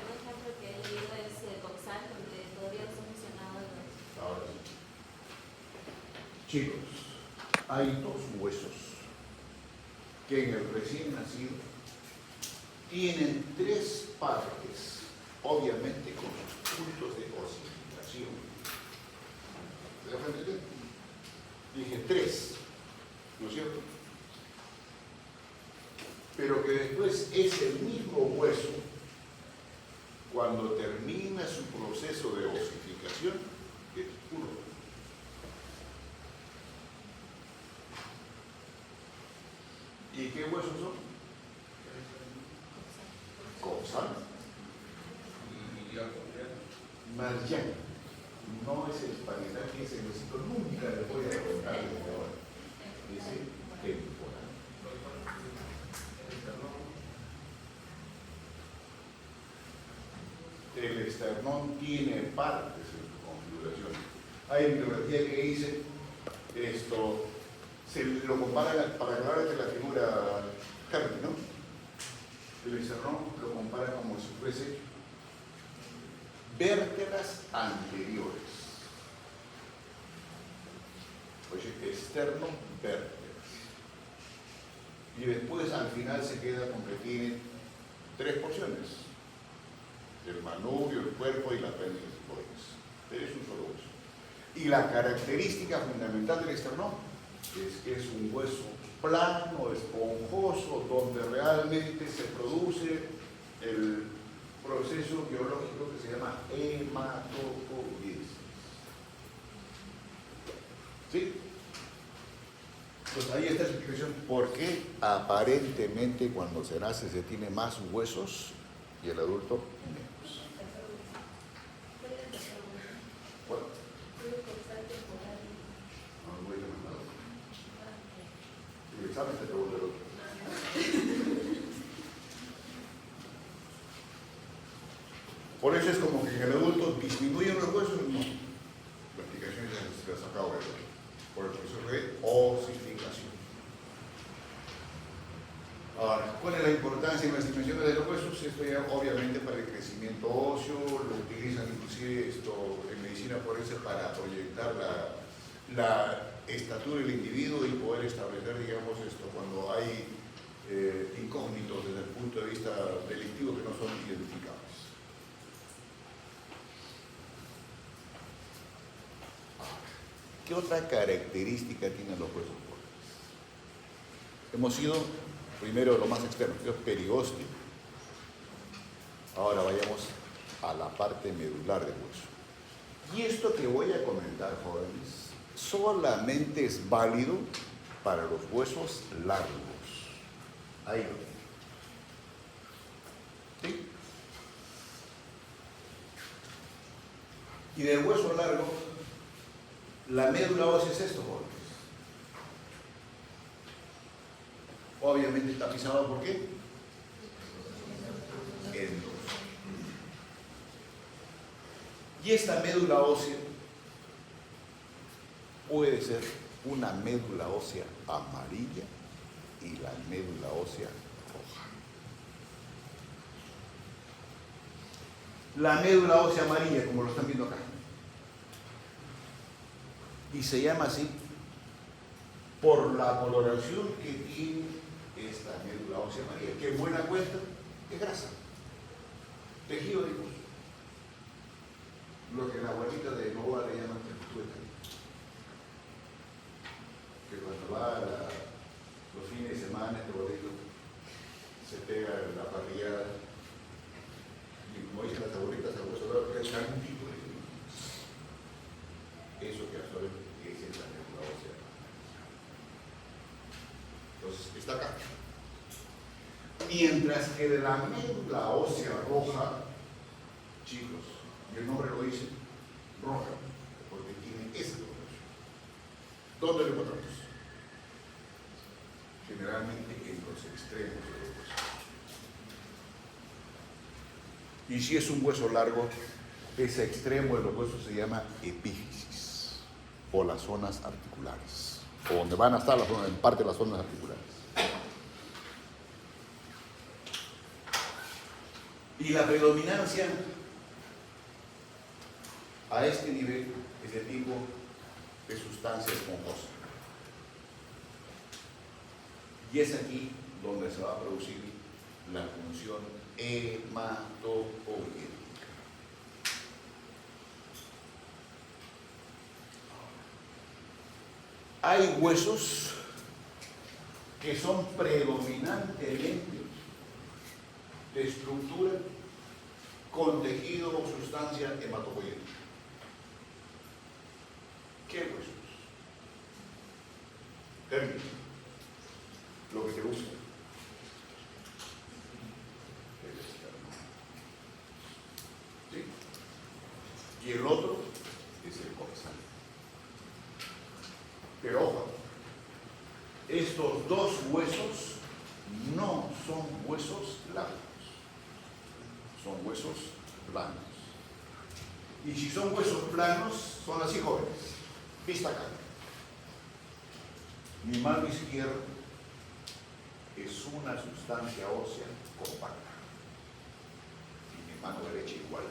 E: un ejemplo que he leído es el coxal, porque todavía no está funcionando.
A: Ahora sí. Chicos, hay dos huesos que en el recién nacido tienen 3 partes obviamente con sus puntos de osificación. ¿Se dejan entender? Dije 3, ¿no es cierto? Pero que después ese mismo hueso, cuando termina su proceso de osificación, es 1. ¿Y qué huesos son? Coxal. Marjan. No es el espaguetal que ese huesito nunca le voy a contar desde ahora. Dice temporal. El esternón tiene partes en su configuración. Hay bibliografía que dice esto, se lo compara, para aclararte la figura Hermes, ¿no? El esternón lo compara como si fuese vértebras anteriores. Oye, externo, vértebras. Y después al final se queda con que tiene 3 porciones. El manubrio, el cuerpo y la apéndice hipoides. Es un solo hueso. Y la característica fundamental del esternón es que es un hueso plano, esponjoso, donde realmente se produce el proceso biológico que se llama hematopoiesis. ¿Sí? Pues ahí está la explicación por qué aparentemente cuando se nace se tiene más huesos y el adulto menos. ¿Cuál? No, voy a llamar. El examen te pregunta el otro. Por eso es como que en el adulto disminuyen los huesos, no. La explicación ya se las acabo de ver. Por el proceso de osificación. Ahora, ¿cuál es la importancia en las dimensiones de los huesos? Esto ya obviamente para el crecimiento óseo, lo utilizan inclusive esto en medicina forense para proyectar la estatura del individuo y poder establecer, digamos, esto cuando hay incógnitos desde el punto de vista delictivo que no son identificables. ¿Qué otra característica tienen los huesos fuertes? Hemos ido primero lo más externo, que es periósteo. Ahora vayamos a la parte medular del hueso. Y esto que voy a comentar, jóvenes, solamente es válido para los huesos largos. Ahí lo tienen. ¿Sí? Y del hueso largo, la médula ósea es esto, jóvenes. Obviamente tapizado por qué? En dos. Y esta médula ósea puede ser una médula ósea amarilla y la médula ósea roja. La médula ósea amarilla, como lo están viendo acá, y se llama así por la coloración que tiene esta médula ósea amarilla, que en buena cuenta es grasa, tejido difuso, lo que la abuelita de Nova le llaman tejutueta, que cuando va los fines de semana este gordito se pega en la parrillada y como dicen las abuelitas, al hueso dado que es un tipo de eso que absorbe es la médula ósea. Entonces, está acá. Mientras que de la médula ósea roja, chicos, y el nombre lo dice, roja, porque tiene esa coloración. ¿Dónde lo encontramos? Generalmente en los extremos de los huesos. Y si es un hueso largo, ese extremo de los huesos se llama epífisis, o las zonas articulares, o donde van a estar las zonas, en parte de las zonas articulares. Y la predominancia a este nivel es de tipo de sustancia esponjosa. Y es aquí donde se va a producir la función hematopoiesis. Hay huesos que son predominantemente de estructura con tejido o sustancia hematopoyética. ¿Qué huesos? Termino. Lo que te gusta. ¿Sí? Y el otro es el coxal. Pero ojo, estos dos huesos no son huesos largos, son huesos planos. Y si son huesos planos, son así jóvenes. Vista acá. Mi mano izquierda es una sustancia ósea compacta. Y mi mano derecha igual.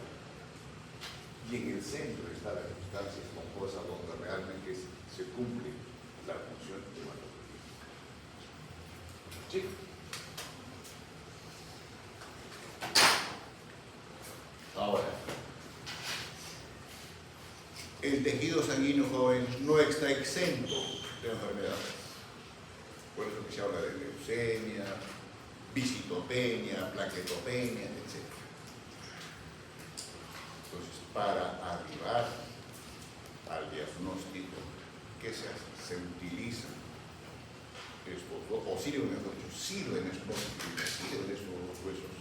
A: Y en el centro está la sustancia esponjosa donde realmente se cumple la función hematopoyética. ¿Sí? Ahora, el tejido sanguíneo joven no está exento de enfermedades. Por eso que se habla de leucemia, visitopenia, plaquetopenia, etc. Entonces, para arribar al diagnóstico, ¿qué se hace? Se utilizan estos dos, o sirven estos dos huesos.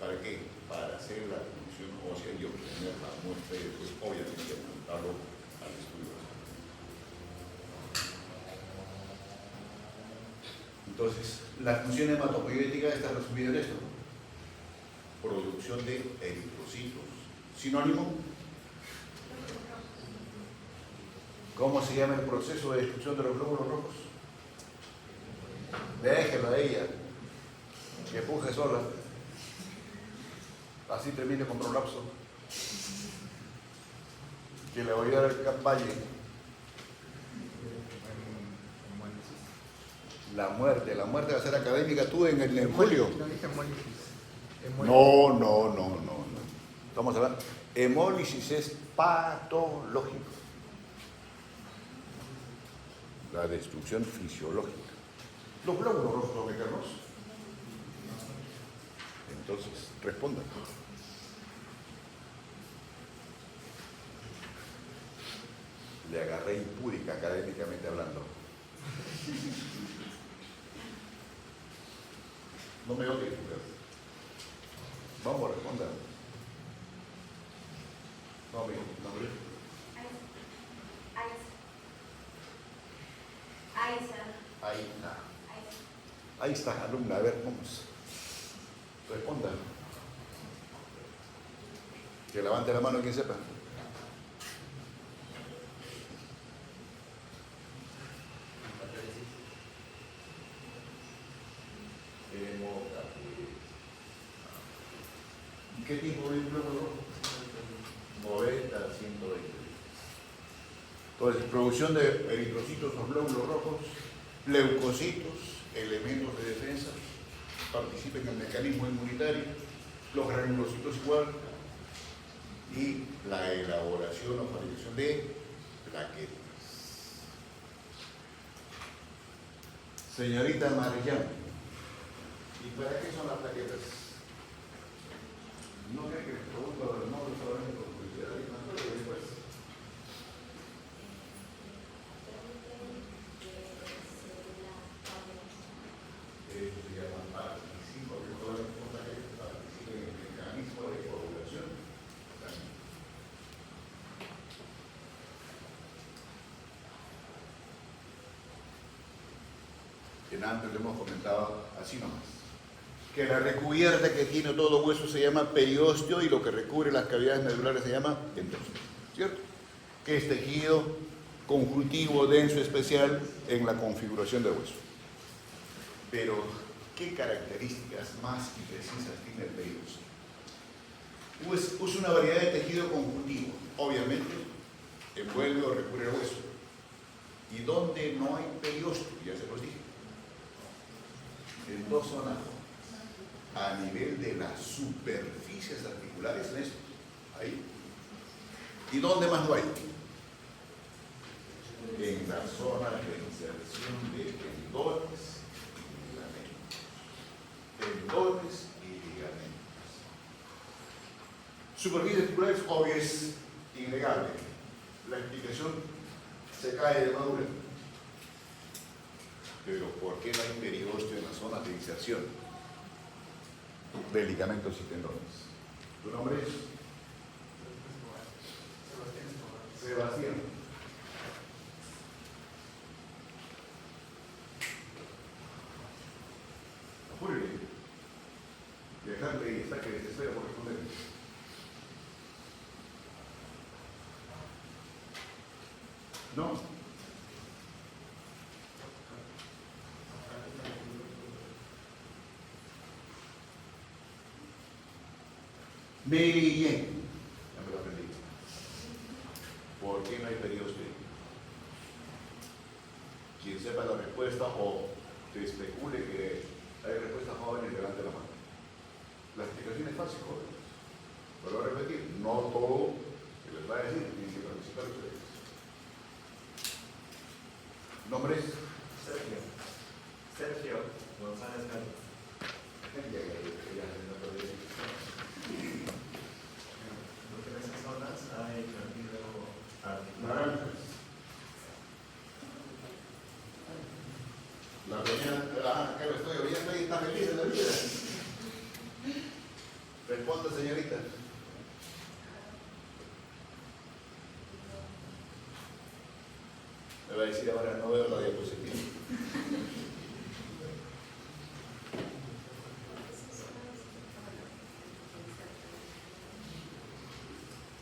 A: ¿Para qué? Para hacer la función ósea y obtener la muestra y después, obviamente, apuntarlo al estudio. Entonces, la función hematopoyética está resumida en esto, ¿no? Producción de eritrocitos. Sinónimo. ¿Cómo se llama el proceso de destrucción de los glóbulos rojos? Déjela a ella, que puje sola. Así termine con prolapso. Que le voy a dar el campaña. La muerte va a ser académica tú en el julio. No. Estamos hablando. Hemólisis es patológico. La destrucción fisiológica. Los glóbulos rojos son mecanos. Entonces, respondan. Le agarré impúdica académicamente hablando. No me odies, mujer. Vamos a responder. No me Ahí está, alumna. A ver, vamos. Responda. Que levante la mano quien sepa. ¿Y qué tipo de glóbulo rojo? 90 a 120. Entonces, producción de eritrocitos o glóbulos rojos, leucocitos, elementos de defensa, participen en el mecanismo inmunitario, los granulocitos igual, y la elaboración o fabricación de plaquetas. Señorita Marillán, ¿y para qué son las plaquetas? No creo que les pregunto el nombre solamente por curiosidad y más todo después. Se llaman participo, que todas las cosas que participen en el mecanismo de coagulación. En antes le hemos comentado así nomás. Que la recubierta que tiene todo hueso se llama periósteo y lo que recubre las cavidades medulares se llama endósteo, ¿cierto? Que es tejido conjuntivo, denso, especial en la configuración del hueso. Pero, ¿qué características más y precisas tiene el periósteo? Pues usa una variedad de tejido conjuntivo, obviamente envuelve o recubre el hueso. ¿Y dónde no hay periósteo? Ya se los dije. En dos zonas. A nivel de las superficies articulares en esto, ahí. ¿Y dónde más no hay? en la zona de inserción de tendones y ligamentos. Tendones y ligamentos. Superficies articulares, obvio, es innegable. La explicación se cae de madura. Pero ¿por qué no hay periósteo en las zonas de inserción de ligamentos y tendones? ¿Tu nombre es? Sebastián. Muy bien. Dejarle y está que desespera por responder. ¿No? Bien. Ya me lo aprendí. ¿Por qué no hay periósteo? Quien sepa la respuesta o que especule que hay respuestas jóvenes, levante la mano. La explicación es fácil, jóvenes. Pero voy a repetir, no todo que les va a decir tienen que participar ustedes. ¿Nombres?
C: Sergio. Sergio González Galo. Porque en esas zonas hay cartílago articular.
A: Naranjas. La peña, que lo estoy oyendo y está feliz en la vida. Responda, señorita. Me va a decir ahora, no veo la diapositiva.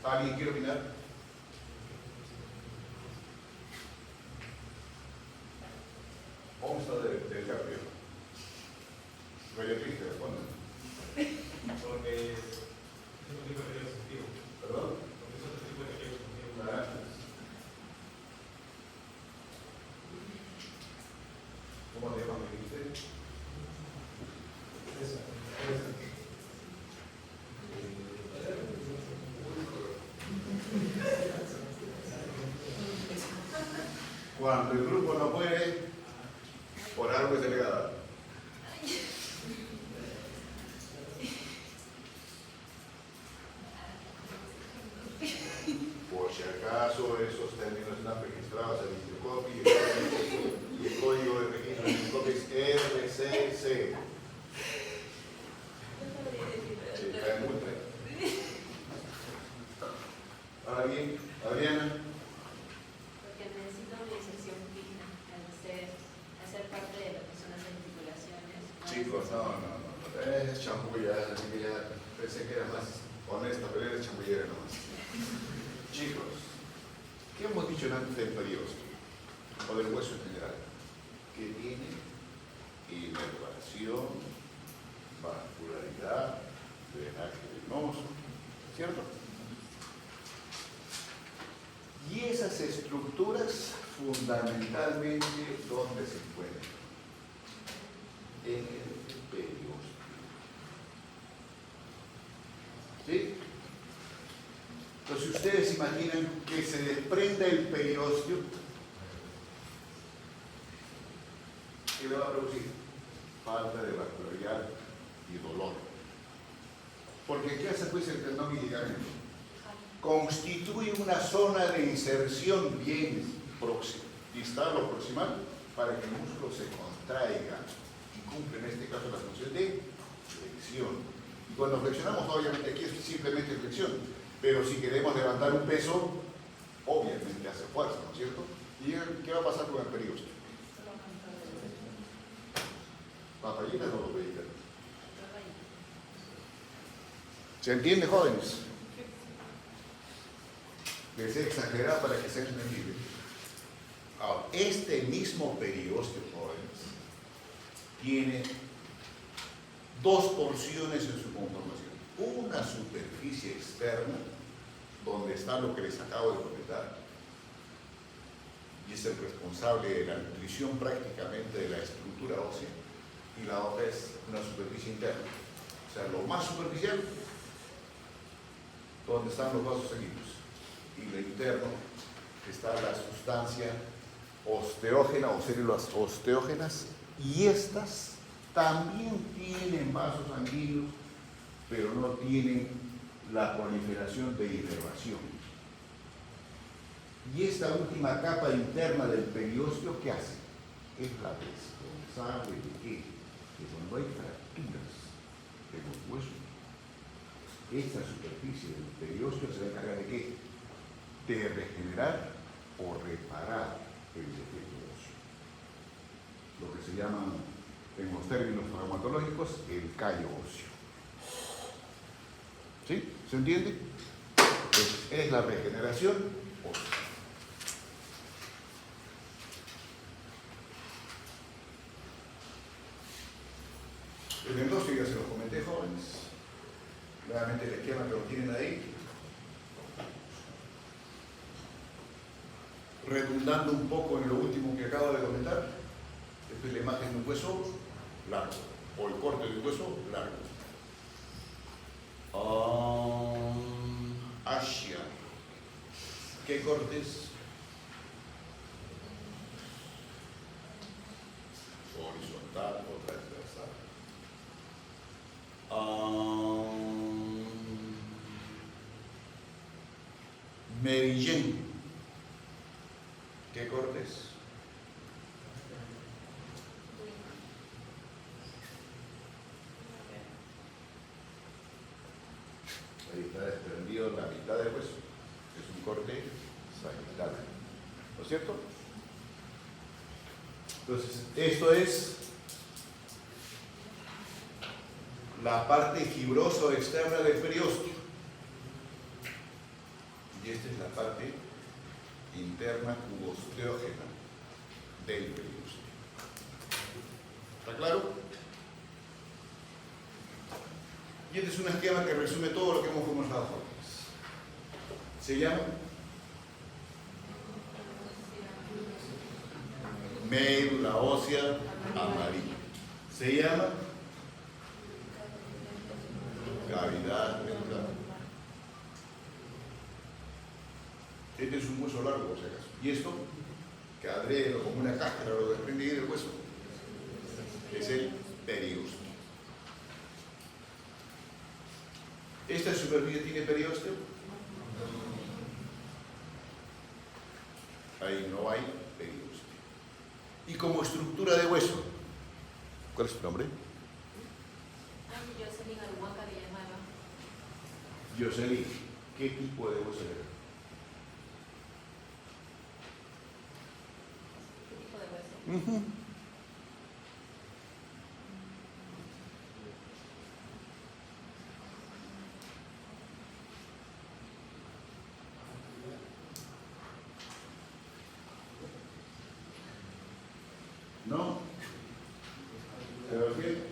A: ¿Alguien quiere opinar? Vamos a ver del cardio. María Triste, responda.
F: Porque es un tipo de periodo sensitivo.
A: ¿Perdón?
F: Porque es otro tipo de periodo sensitivo.
A: Naranjas. ¿Cómo te llamas, me dijiste?
F: Esa.
A: Cuando el grupo no puede, por algo es delegado. Por si acaso esos términos están registrados en el INCOPI y el código de registro del INCOPI es RCC. Sí, cae multa. Ahora bien, Adriana.
E: Porque necesita una inserción fija al hacer parte de lo que son las articulaciones.
A: Chicos, no. Es chambulla, así que ya pensé que era más honesta, pero eres chambullera nomás. Chicos, ¿qué hemos dicho antes del periósteo? O del hueso en general. Que tiene inervación, vascularidad, drenaje venoso, ¿cierto? Y esas estructuras fundamentalmente, ¿dónde se encuentran? En el periósteo. ¿Sí? Entonces, si ustedes imaginan que se desprenda el periósteo, ¿qué le va a producir? Falta de vascularidad y dolor. Porque ¿qué hace pues el tendón y ligamento? Constituye una zona de inserción bien próxima, distal o proximal, para que el músculo se contraiga y cumple en este caso la función de flexión. Y cuando flexionamos, obviamente aquí es simplemente flexión, pero si queremos levantar un peso, obviamente hace fuerza, ¿no es cierto? ¿Y qué va a pasar con el periósteo? ¿Papayitas o papayitas? ¿Se entiende, jóvenes? Les he exagerado para que sean entendibles. Ahora, este mismo periósteo, jóvenes, tiene dos porciones en su conformación. Una superficie externa, donde está lo que les acabo de comentar, y es el responsable de la nutrición prácticamente de la estructura ósea, y la otra es una superficie interna. O sea, lo más superficial, donde están los vasos sanguíneos, y lo interno, está la sustancia osteógena o células osteógenas, y estas también tienen vasos sanguíneos, pero no tienen la proliferación de inervación. Y esta última capa interna del periósteo, ¿qué hace? Es la responsable de qué? Que cuando hay fracturas de los huesos, esta superficie del periósteo se va a encargar de qué? De regenerar o reparar el defecto óseo. Lo que se llama, en los términos traumatológicos, el callo óseo. ¿Sí? ¿Se entiende? Pues es la regeneración ósea. El endoso ya se los comenté, jóvenes. Nuevamente el esquema que lo tienen ahí. Redundando un poco en lo último que acabo de comentar, esta es la imagen de un hueso largo, o el corte de un hueso largo. Asia. ¿Qué cortes? Horizontal o transversal. Merillén. ¿Qué cortes? Ahí está desprendido la mitad del hueso. Es un corte sagital. ¿No es cierto? Entonces, esto es la parte fibrosa externa del periósteo. Y esta es la parte interna osteógena del periósteo. ¿Está claro? Y este es un esquema que resume todo lo que hemos conversado antes. Se llama médula ósea amarilla. Se llama cavidad ventral. Este es un hueso largo, por si acaso. Y esto, que adrede como una cáscara lo desprende del hueso, es el periósteo. ¿Esta superficie tiene periósteo? Ahí no hay periósteo. Y como estructura de hueso, ¿cuál es su nombre?
E: Jocelyn Alhuaca de llamada.
A: Jocelyn, ¿qué tipo de hueso era?
E: ¿Qué tipo de hueso?
A: ¿No? ¿Pero qué?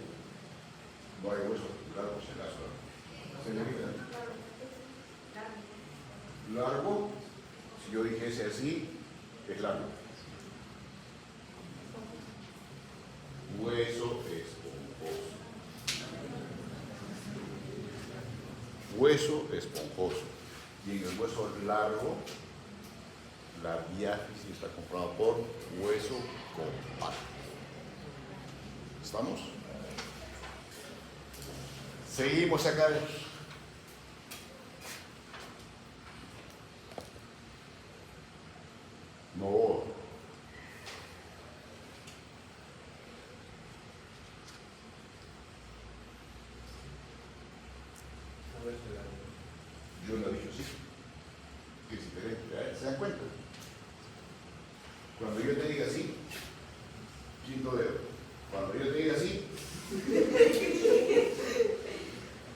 A: No hay hueso largo, si acaso. Señorita. Largo, si yo dijese así, es largo. Hueso esponjoso. Hueso esponjoso. Y en el hueso largo, la diáfisis está conformada por hueso compacto. ¿Estamos? Seguimos acá. No. Yo lo he dicho así. Que es diferente. ¿Se dan cuenta? Cuando yo te diga así, quinto dedo. Cuando yo te diga así,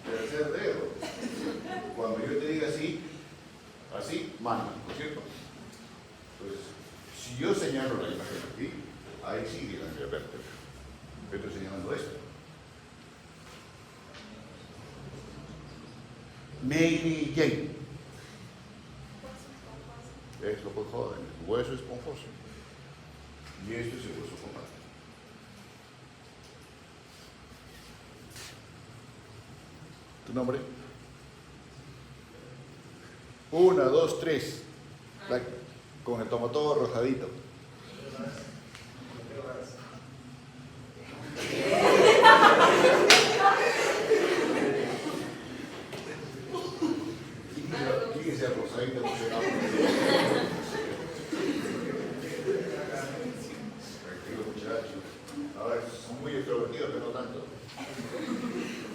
A: tercer dedo. Cuando yo te diga así, así, mano, ¿no es cierto? Entonces, si yo señalo la imagen aquí, ahí sigue la vértebra. Yo estoy señalando esto. Mary Jane. Es lo que joden, el hueso esponjoso. Y esto es el hueso compacto. ¿Tu nombre? 1, 2, 3. con el tomo todo rojadito. Fíjese el rosadito emocionado. Tranquilo, muchachos. Ahora son muy extrovertidos, pero no tanto.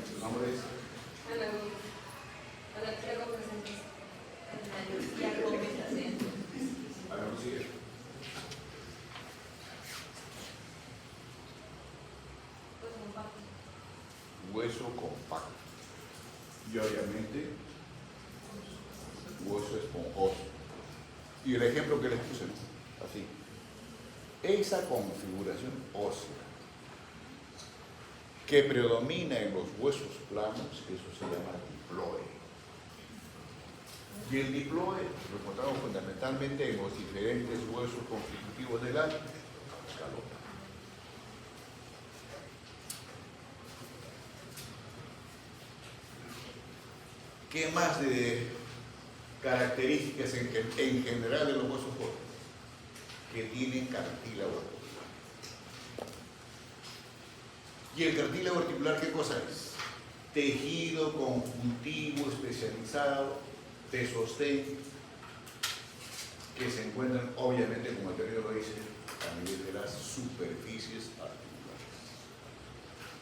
A: ¿Su nombre es?
B: Ana Lucía Gómez Sánchez. Ana Lucía Gómez Sánchez.
A: Ana Lucía. Hueso compacto. Y obviamente, hueso esponjoso. Y el ejemplo que les puse, ¿no? Así. Esa configuración ósea que predomina en los huesos planos, eso se llama diploe. Y el diploe lo encontramos fundamentalmente en los diferentes huesos constitutivos de la escalera. ¿Qué más de características en general de los huesos jóvenes? Que tienen cartílago. ¿Y el cartílago articular qué cosa es? Tejido conjuntivo especializado de sostén que se encuentran, obviamente, como el término lo dice, a nivel de las superficies articulares.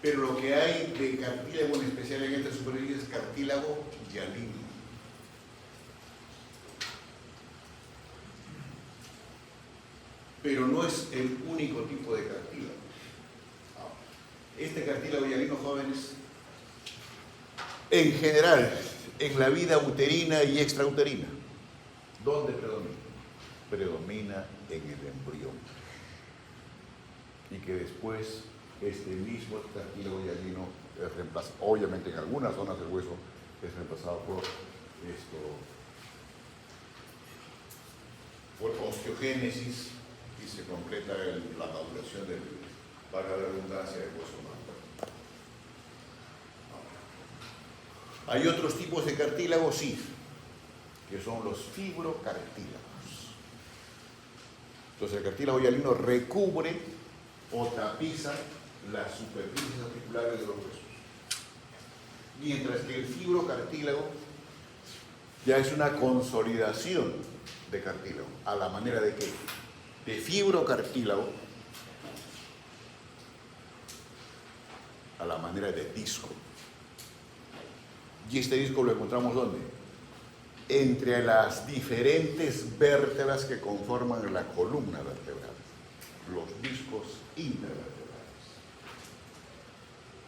A: Pero lo que hay de cartílago en especial en esta superficie es cartílago hialino. Pero no es el único tipo de cartílago. Este cartílago hialino, jóvenes, en general, en la vida uterina y extrauterina, ¿dónde predomina? Predomina en el embrión. Y que después este mismo cartílago hialino es reemplazado, obviamente en algunas zonas del hueso, es reemplazado por osteogénesis y se completa la maduración del, para la redundancia, del hueso humano. Hay otros tipos de cartílagos, sí, que son los fibrocartílagos. Entonces el cartílago hialino recubre o tapiza las superficies articulares de los huesos. Mientras que el fibrocartílago ya es una consolidación de cartílago. ¿A la manera de qué? De fibrocartílago a la manera de disco. Y este disco lo encontramos ¿dónde? Entre las diferentes vértebras que conforman la columna vertebral, los discos intervertebrales,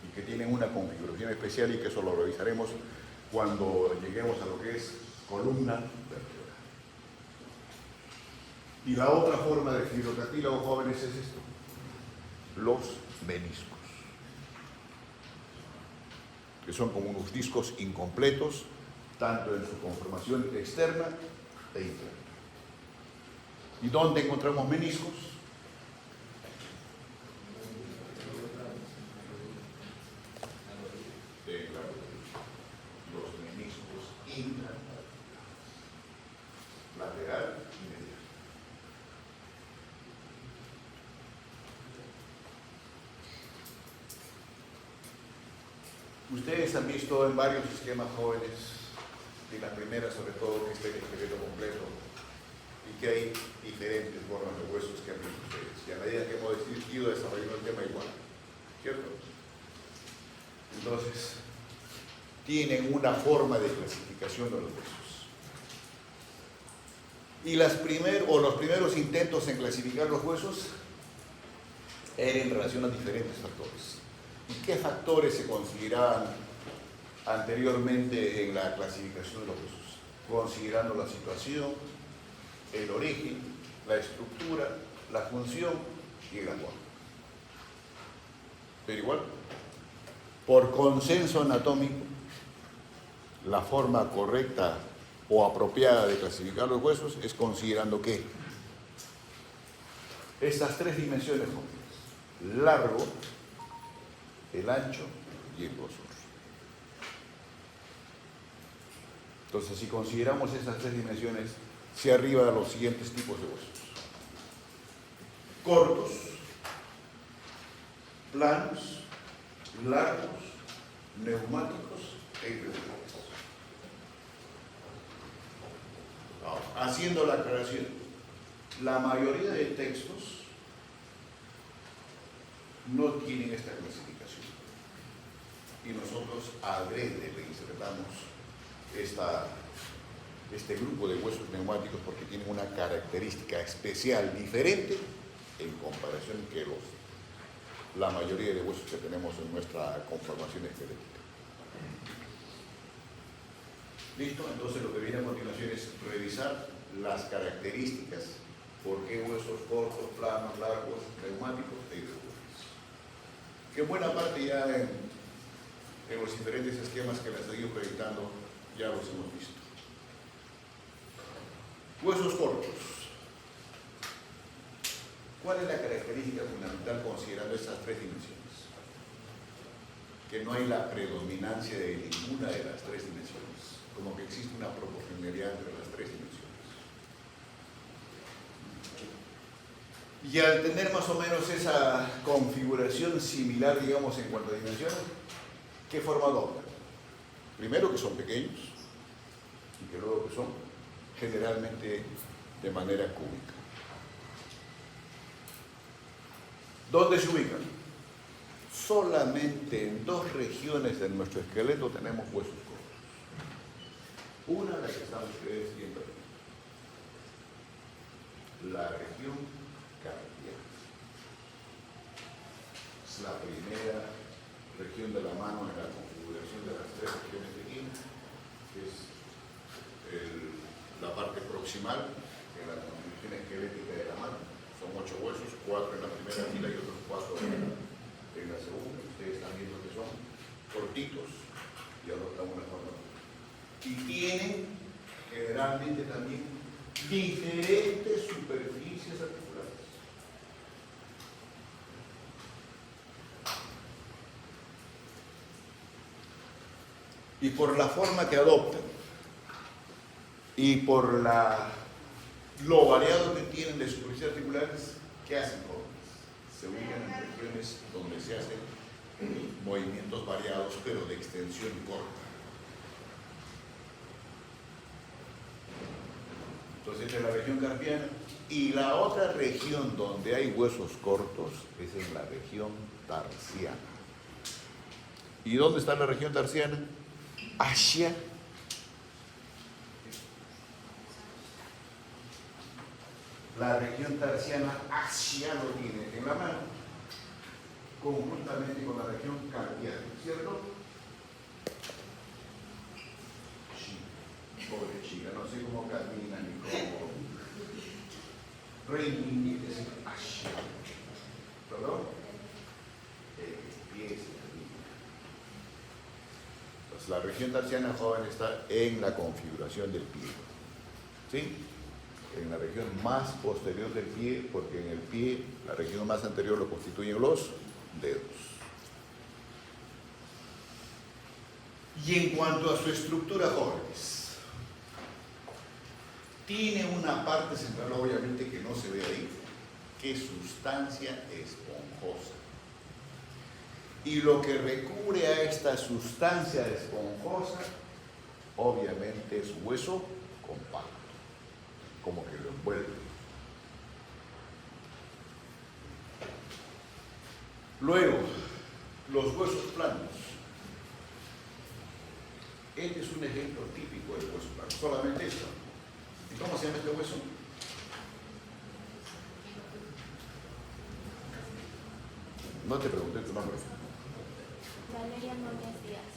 A: y que tienen una configuración especial y que eso lo revisaremos cuando lleguemos a lo que es columna vertebral. Y la otra forma de fibrocartílago, jóvenes, es esto: los meniscos, que son como unos discos incompletos, tanto en su conformación externa e interna. ¿Y dónde encontramos meniscos? Los meniscos intraarticulares, lateral y medial. Ustedes han visto en varios esquemas jóvenes, en la primera sobre todo, que está el esqueleto completo y que hay diferentes formas de huesos que han visto ustedes. Y a medida que hemos ido desarrollando el tema igual, ¿cierto? Entonces, tienen una forma de clasificación de los huesos. Y los primeros intentos en clasificar los huesos eran en relación a diferentes factores. ¿Y qué factores se consideraban anteriormente en la clasificación de los huesos? Considerando la situación, el origen, la estructura, la función y el lenguaje. Pero igual, por consenso anatómico, la forma correcta o apropiada de clasificar los huesos es considerando que estas tres dimensiones, largo, el ancho y el grosor. Entonces, si consideramos esas tres dimensiones, se arriba a los siguientes tipos de huesos: cortos, planos, largos, neumáticos e irregulares. Ahora, haciendo la aclaración, la mayoría de textos no tienen esta clasificación y nosotros adrede le insertamos este grupo de huesos neumáticos porque tienen una característica especial diferente en comparación que la mayoría de huesos que tenemos en nuestra conformación esquelética. ¿Listo? Entonces lo que viene a continuación es revisar las características, por qué huesos cortos, planos, largos, neumáticos e irregulares. Que en buena parte ya en los diferentes esquemas que les he ido proyectando ya los hemos visto. Huesos cortos. ¿Cuál es la característica fundamental considerando estas tres dimensiones? Que no hay la predominancia de ninguna de las tres dimensiones, como que existe una proporcionalidad entre las tres dimensiones. Y al tener más o menos esa configuración similar, digamos, en cuanto a dimensiones, ¿qué forma adoptan? Primero que son pequeños y que luego que son generalmente de manera cúbica. ¿Dónde se ubican? Solamente en dos regiones de nuestro esqueleto tenemos huesos cortos. Una, la que están ustedes viendo aquí, la región carpiana. Es la primera región de la mano en la configuración de las tres regiones que tiene, que es la parte proximal en la configuración esquelética de la mano. Son 8 huesos, 4 en la primera fila y otros 4 en la segunda. Ustedes están viendo que son cortitos y adoptan una forma. Y tienen generalmente también diferentes superficies articulares. Y por la forma que adoptan y por lo variado que tienen de superficies articulares, ¿qué hacen, jóvenes? Se ubican en regiones donde se hacen movimientos variados, pero de extensión corta. Entonces, esta es la región carpiana. Y la otra región donde hay huesos cortos es en la región tarsiana. ¿Y dónde está la región tarsiana? Hacia la región tarsiana, hacia lo tiene en la mano, conjuntamente con la región carpiana, ¿cierto? Sí, pobre chica, no sé cómo camina ni cómo reivindica, hacia, ¿perdón? Pies. Entonces, la región tarsiana, joven, está en la configuración del pie, ¿sí? En la región más posterior del pie, porque en el pie, la región más anterior lo constituyen los dedos. Y en cuanto a su estructura, jóvenes, tiene una parte central, obviamente, que no se ve ahí, que es sustancia esponjosa. Y lo que recubre a esta sustancia esponjosa, obviamente, es hueso compacto, como que lo envuelve. Luego, los huesos planos. Este es un ejemplo típico del hueso plano, solamente esto. ¿Y cómo se llama este hueso? No te pregunté tu nombre.
E: Valeria Núñez Díaz.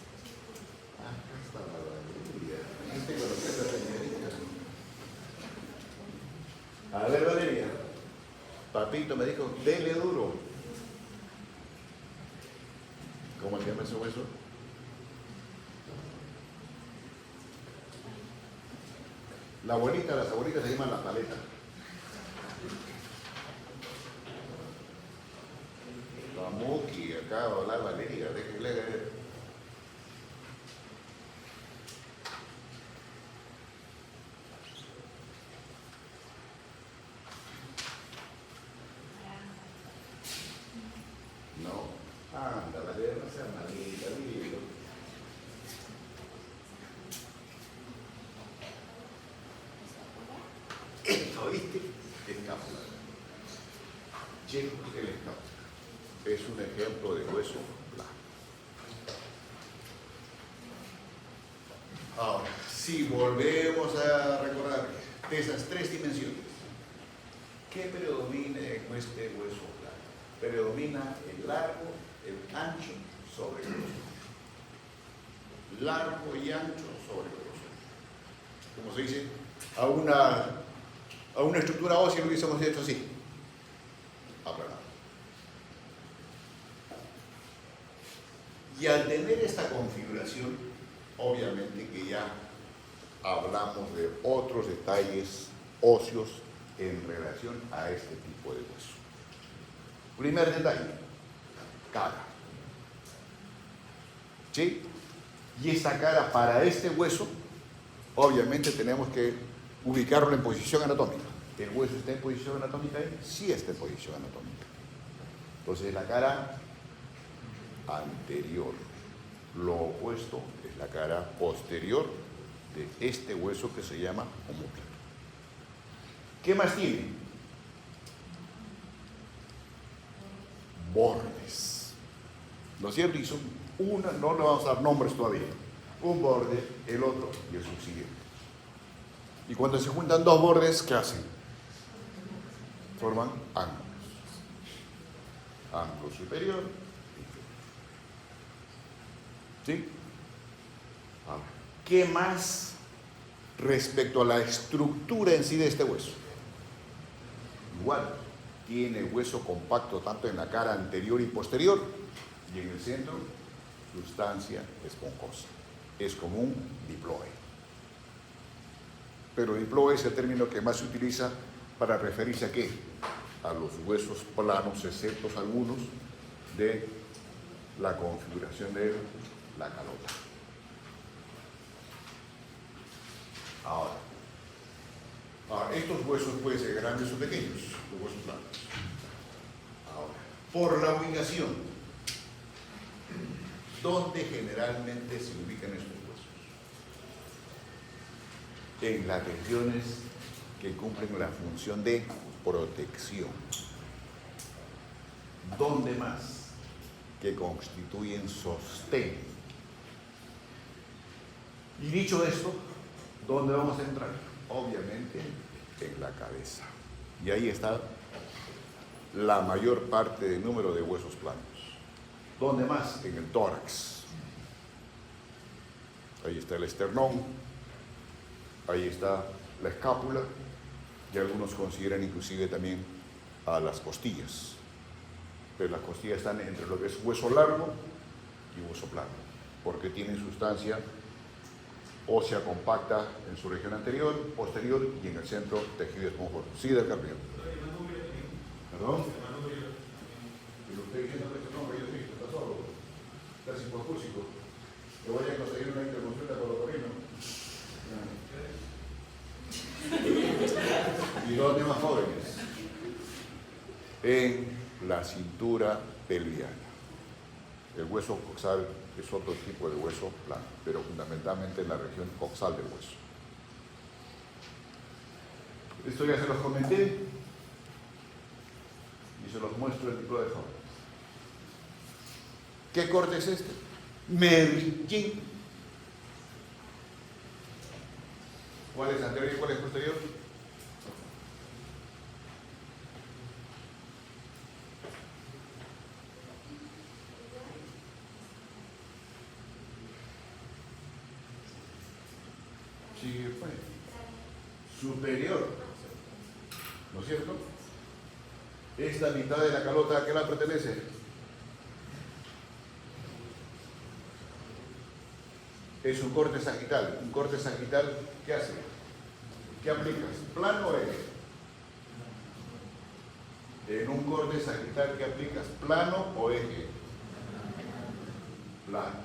A: Acá está la Valeria. Aquí tengo lo que es la señorita. A ver, Valeria. Papito me dijo, dele duro. ¿Cómo se llama ese hueso? Las abuelitas se llaman la paleta. La Muki, acá va a hablar Valeria, déjenle leer. Anda, vale, no sea malita, dilo. ¿Oíste? Escápula. Checo el escápula. Es un ejemplo de hueso plano. Ahora, si volvemos a recordar de esas tres dimensiones, ¿qué predomina en este hueso plano? Predomina el largo, el ancho sobre el grosor. Largo y ancho sobre el grosor. Como se dice, a una estructura ósea lo hubiésemos hecho así, aplanado. Y al tener esta configuración, obviamente que ya hablamos de otros detalles óseos en relación a este tipo de hueso. Primer detalle, cara. ¿Sí? Y esta cara para este hueso, obviamente tenemos que ubicarlo en posición anatómica. ¿El hueso está en posición anatómica ahí? Sí está en posición anatómica. Entonces la cara anterior. Lo opuesto es la cara posterior de este hueso que se llama omóplato. ¿Qué más tiene? Bordes. ¿No es cierto? Y son una, no le vamos a dar nombres todavía. Un borde, el otro y el subsiguiente. Y cuando se juntan dos bordes, ¿qué hacen? Forman ángulos. Ángulo superior. ¿Sí? Ahora, ¿qué más respecto a la estructura en sí de este hueso? Igual, tiene hueso compacto tanto en la cara anterior y posterior, y en el centro, sustancia esponjosa. Es como un diploe. Pero diploe es el término que más se utiliza para referirse a ¿qué? A los huesos planos, excepto algunos, de la configuración de la calota. Ahora, estos huesos pueden ser grandes o pequeños, los huesos planos. Ahora, por la ubicación, ¿dónde generalmente se ubican estos huesos? En las regiones que cumplen la función de protección. ¿Dónde más? Que constituyen sostén. Y dicho esto, ¿dónde vamos a entrar? Obviamente en la cabeza. Y ahí está la mayor parte del número de huesos planos. ¿Dónde más? En el tórax. Ahí está el esternón, ahí está la escápula, y algunos consideran inclusive también a las costillas. Pero las costillas están entre lo que es hueso largo y hueso plano, porque tienen sustancia ósea compacta en su región anterior, posterior y en el centro tejido esponjoso. Sí, del carpio. ¿Perdón? Pero usted diciendo que este nombre yo sí, está solo, está hipoacúsico. Que vaya a conseguir una interconsulta con los corinos. ¿Y dónde más jóvenes? En la cintura pelviana. El hueso coxal es otro tipo de hueso plano, pero fundamentalmente en la región coxal del hueso. Esto ya se los comenté y se los muestro el tipo de jóvenes. ¿Qué corte es este? Merillín. ¿Cuál es anterior y cuál es posterior? Sí, fue. Superior. ¿No es cierto? Esta mitad de la calota, ¿a qué la pertenece? Es un corte sagital. Un corte sagital, ¿qué hace? ¿Qué aplicas? ¿Plano o eje? En un corte sagital, ¿qué aplicas? ¿Plano o eje? Plano.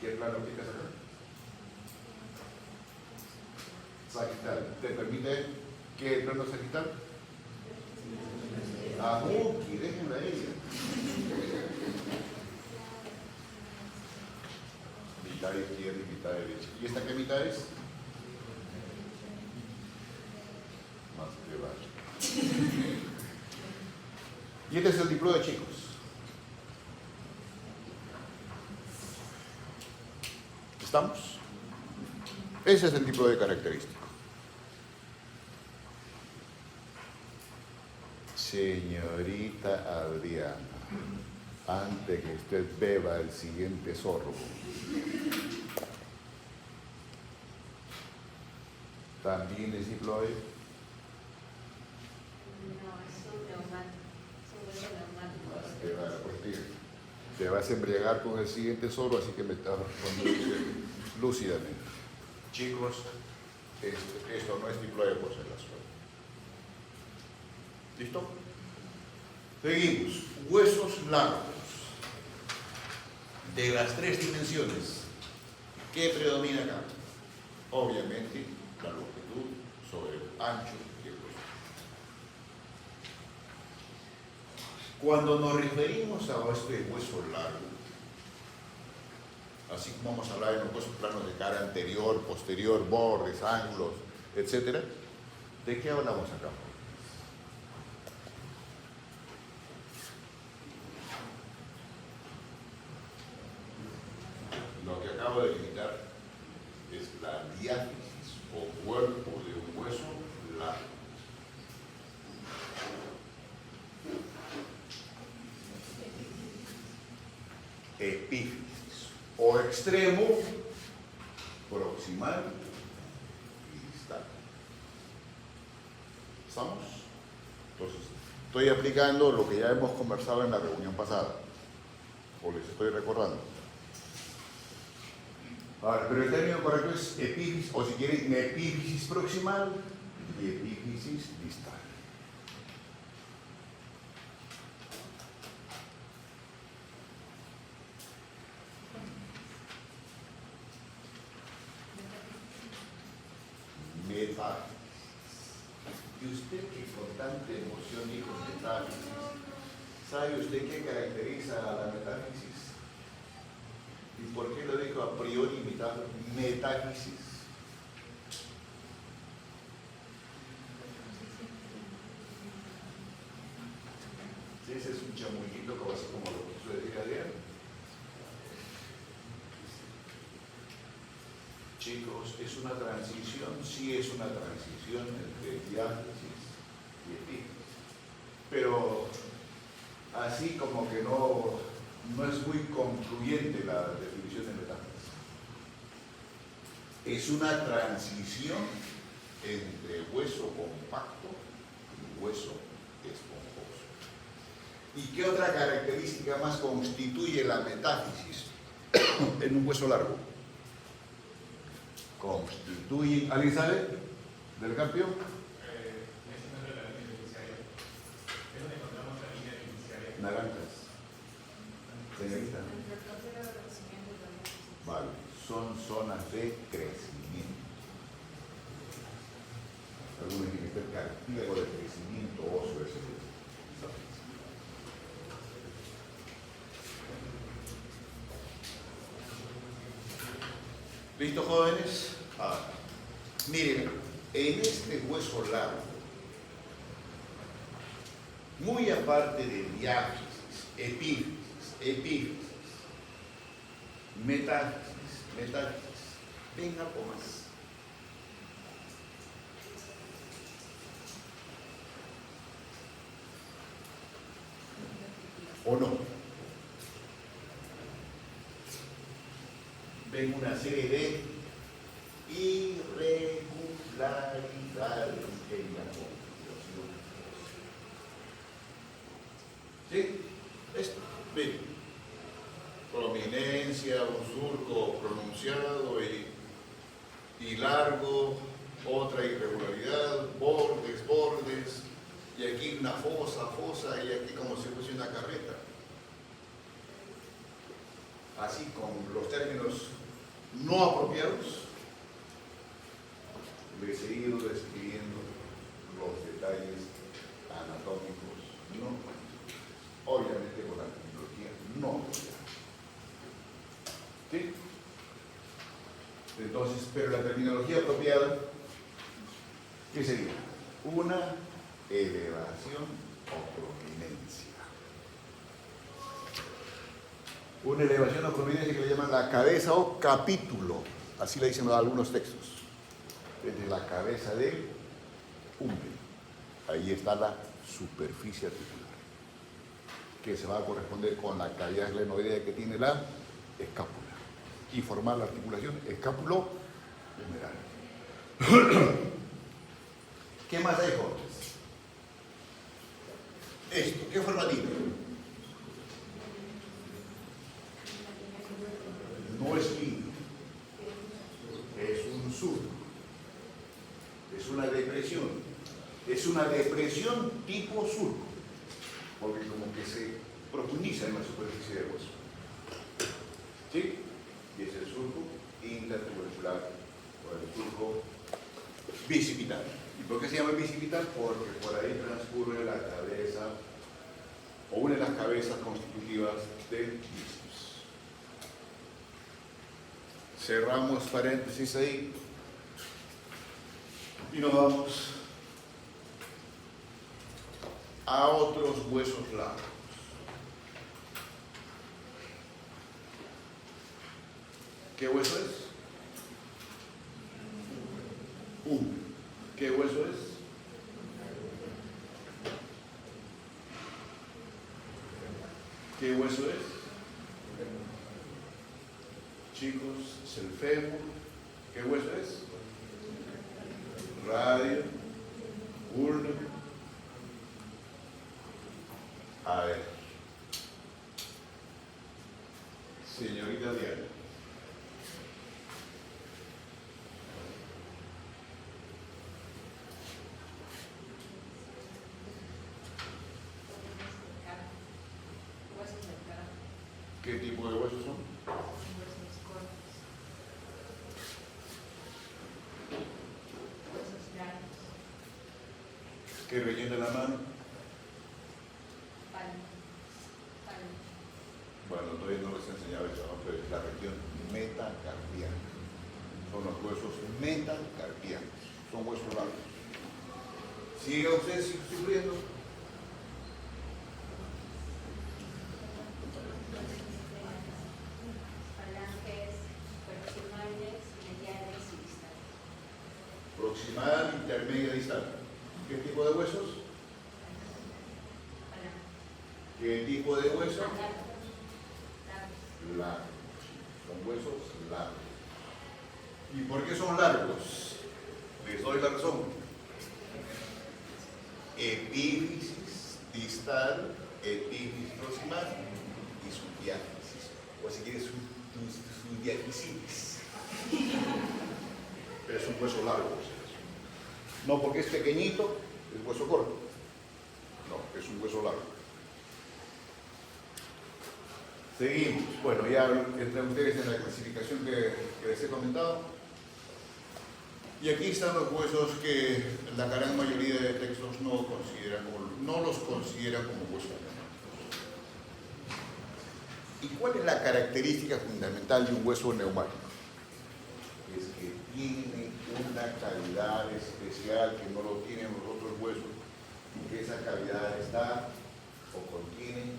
A: ¿Qué plano aplicas acá? Sagital. ¿Te permite que el plano sagital? Ah, Muki, déjenla a ella. mitad izquierda y mitad derecha. ¿Y esta qué mitad es? Más que vale. Y este es el diploide, chicos. ¿Estamos? Ese es el diploide característico. Señorita Adriana, antes que usted beba el siguiente sorbo, ¿también es diploide?
E: No, es un neumático.
A: Te vas a embriagar con el siguiente sorbo, así que me estás respondiendo lúcidamente. Chicos, esto no es diploide por si acaso. ¿Listo? Seguimos. Huesos largos. De las tres dimensiones, ¿qué predomina acá? Obviamente, la longitud sobre el ancho del hueso. Cuando nos referimos a este hueso largo, así como vamos a hablar en los huesos planos de cara anterior, posterior, bordes, ángulos, etc., ¿de qué hablamos acá? Lo que acabo de limitar es la diáfisis o cuerpo de un hueso largo. Epífisis o extremo proximal y distal. ¿Estamos? Entonces, estoy aplicando lo que ya hemos conversado en la reunión pasada, o les estoy recordando. Ahora, pero el término correcto es epífisis, o si quieren, epífisis proximal y epífisis distal. Metáfisis. Y usted que con tanta emoción dijo metáfisis, ¿sabe usted qué caracteriza a la metáfisis? ¿Y por qué lo dijo a priori metáfisis? ¿Sí? Ese es un chamullito como así como lo quiso decir Adrián. Chicos, ¿es una transición? Sí, es una transición entre diáfisis y epífisis. Pero así como que no es muy concluyente la definición de metáfisis. Es una transición entre hueso compacto y hueso esponjoso. ¿Y qué otra característica más constituye la metáfisis en un hueso largo? Constituye, ¿alguien sabe del cambio?
F: Mencionando la línea beneficiaria. Es donde encontramos la línea beneficiaria.
A: Naranjas. Señorita.
E: Entre el trasero de crecimiento y la
A: Vale, son zonas de crecimiento. Algunos dicen que el cartílago de crecimiento óseo es el. ¿Listo, jóvenes? Miren, en este hueso largo, muy aparte de diáfisis, epífisis, metáfisis, ven algo más. ¿O no? Ven una serie de irregularidades en la configuración. ¿Sí? Esto, ven. Prominencia, un surco pronunciado y largo, otra irregularidad, bordes, y aquí una fosa, y aquí como si fuese una carreta. Así con los términos no apropiados, les he ido describiendo los detalles anatómicos, no, obviamente con la terminología no apropiada. ¿Sí? pero la terminología apropiada, ¿qué sería? Una elevación o prominencia. Una elevación o prominencia que le llaman la cabeza o capítulo, así le dicen algunos textos. Desde la cabeza del umbe, ahí está la superficie articular, que se va a corresponder con la cavidad glenoidea que tiene la escápula y formar la articulación escápulo-humeral. ¿Qué más hay, jóvenes? Esto, ¿qué forma tiene? No es línea, es un surco, es una depresión tipo surco, porque como que se profundiza en la superficie del hueso. ¿Sí? Y es el surco intertubercular o el surco bicipital. ¿Y por qué se llama bicipital? Porque por ahí transcurre la cabeza o una de las cabezas constitutivas del bíceps. Cerramos paréntesis ahí y nos vamos a otros huesos largos. ¿Qué hueso es? ¿Qué hueso es? ¿Qué hueso es? Chicos, es el fémur. ¿Qué hueso es? Radio, urna. A ver. Señorita Diana. ¿Qué tipo de huesos son? ¿Qué rellena la mano? Bueno, todavía no les he enseñado eso, ¿no? Pero es la región metacarpiana. Son los huesos metacarpianos. Son huesos largos. ¿Sigue usted sufriendo? Proximal, intermedia, distal. ¿Qué tipo de huesos? ¿Qué tipo de huesos? Largos. Son huesos largos. ¿Y por qué son largos? Les doy la razón. Epífisis distal, epífisis proximal y su diáfisis. O si quieres, su diafisitis. Pero es un hueso largo. No porque es pequeñito, es hueso corto. No, es un hueso largo. Seguimos. Bueno, ya entran ustedes en la clasificación que les he comentado. Y aquí están los huesos que la gran mayoría de textos no los consideran como huesos neumáticos. ¿Y cuál es la característica fundamental de un hueso neumático? Es que tiene una cavidad especial que no lo tienen los otros huesos, y que esa cavidad está o contiene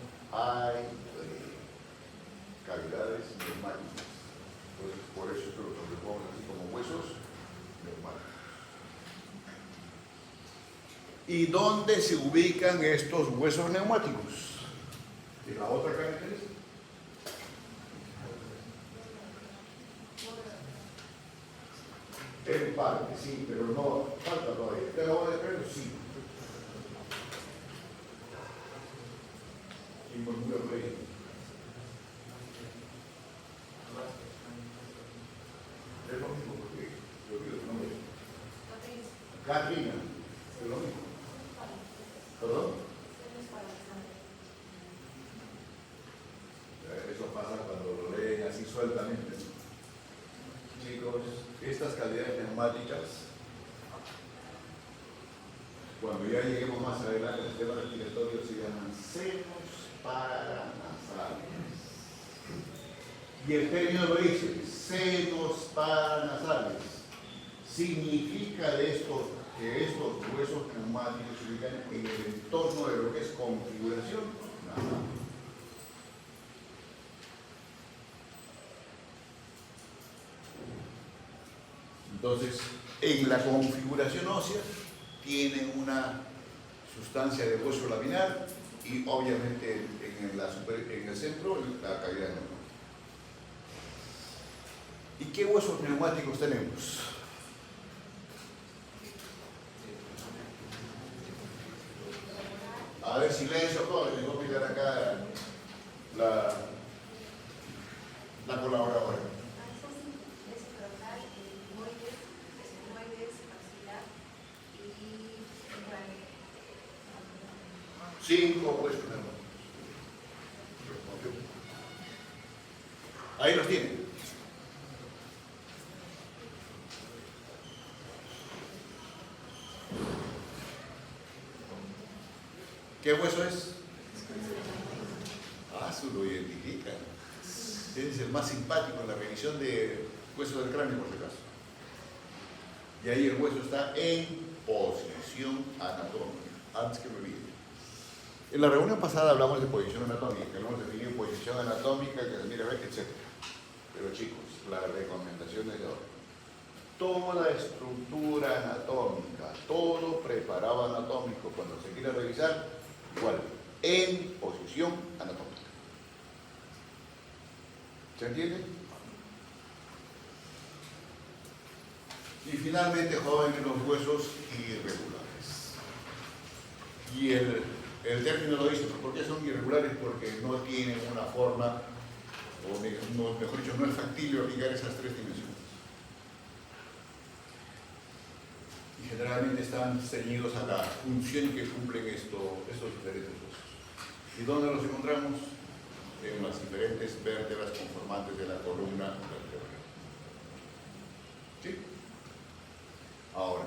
A: cavidades neumáticas. Entonces, por eso es que los ponemos así como huesos neumáticos. ¿Y dónde se ubican estos huesos neumáticos? ¿Y la otra característica? En parte, sí, pero no, falta todavía. ¿Te lo voy a decir? Sí. Y murmura por ahí. Es lo mismo porque yo digo tu nombre. Catrina. Es lo mismo. ¿Perdón? Eso pasa cuando lo leen así sueltamente. Chicos, estas cavidades neumáticas, cuando ya lleguemos más adelante al sistema respiratorio, se llaman senos paranasales. Y el término lo dice, senos paranasales. Significa de esto que estos huesos neumáticos se ubican en el entorno de lo que es configuración. Nada. Entonces, en la configuración ósea tiene una sustancia de hueso laminar y obviamente en el centro la cavidad neumática. ¿Y qué huesos neumáticos tenemos? A ver, silencio, todos, les voy a pitar acá la colaboradora. Cinco huesos neumáticos. Ahí los tienen. ¿Qué hueso es? Ah, se lo identifican. Es el más simpático en la revisión de huesos del cráneo, por si acaso. Y ahí el hueso está en posición anatómica, antes que me olvide. En la reunión pasada hablamos de posición anatómica, que hemos definido posición anatómica, que se mira, etc. Pero chicos, la recomendación es de ahora. Toda estructura anatómica, todo preparado anatómico, cuando se quiera revisar, igual, en posición anatómica. ¿Se entiende? Y finalmente, jóvenes, los huesos irregulares. Y el término lo dice, ¿por qué son irregulares? Porque no tienen una forma, o mejor dicho, no es factible aplicar esas tres dimensiones. Y generalmente están ceñidos a la función que cumplen estos diferentes huesos. ¿Y dónde los encontramos? En las diferentes vértebras conformantes de la columna vertebral. ¿Sí? Ahora,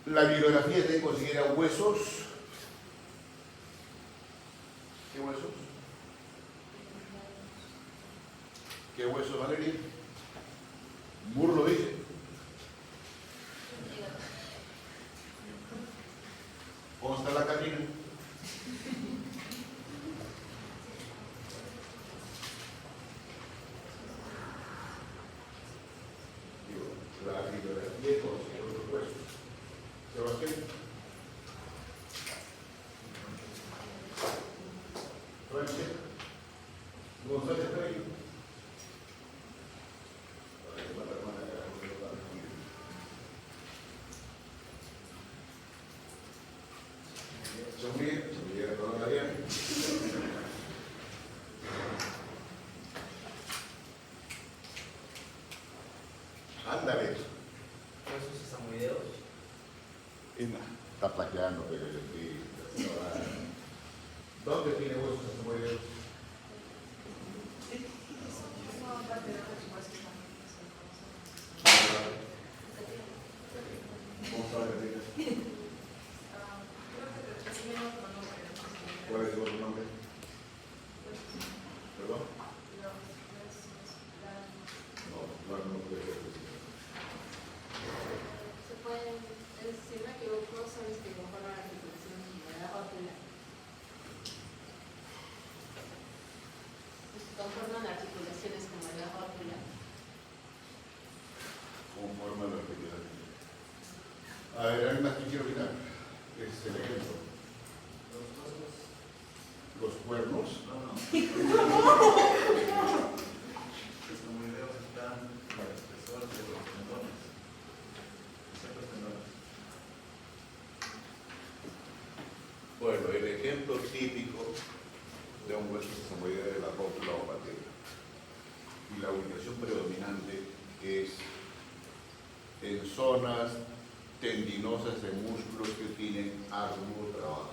A: la bibliografía también considera huesos. ¿Qué huesos? ¿Qué huesos, Valeria? Moore lo dice. ¿Cómo está la Catrina? La bibliografía considera los huesos. Sebastián. Francia. González Rey. Ándale.
C: ¿Huesos sesamoideos?
A: Está plagiando, pero ¿dónde tiene huesos sesamoideos? ¿Cómo sabe que tiene? ¿Cuál es su otro nombre? ¿Perdón? No puede ser.
E: Se pueden, si no me equivoco, sabes que conforman la articulación de la rótula. Conforman articulaciones como la rótula.
A: Conforma la articulación. A ver, hay más que quiero opinar. Es el ejemplo. Los cuernos.
C: Sesamoideos están en el espesor de los tendones. Excepto los tendones.
A: Bueno, el ejemplo típico de un hueso sesamoideo es la rótula o patela. Y la ubicación predominante es en zonas tendinosas de músculos que tienen arduo trabajo.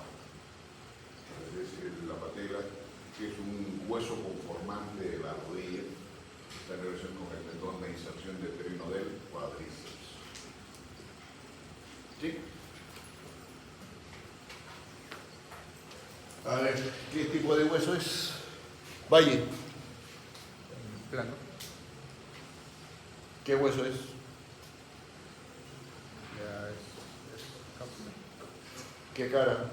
A: Es decir, la patela, que es un hueso conformante de la rodilla, está en relación con el tendón de inserción de terreno del cuádriceps. ¿Sí? A ver, ¿qué tipo de hueso es? Valle. plano. ¿Qué hueso es? Ya es cápsula. ¿Qué cara?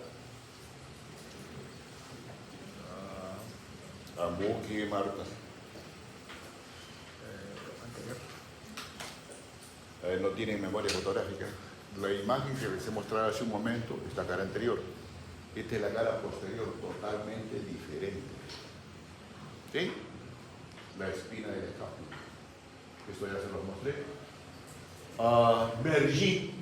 A: Ambuki, Marta.
G: Anterior.
A: No tiene memoria fotográfica. La imagen que les he mostrado hace un momento es la cara anterior. Esta es la cara posterior, totalmente diferente. ¿Sí? La espina de la escápula. Esto ya se los mostré. Mergí.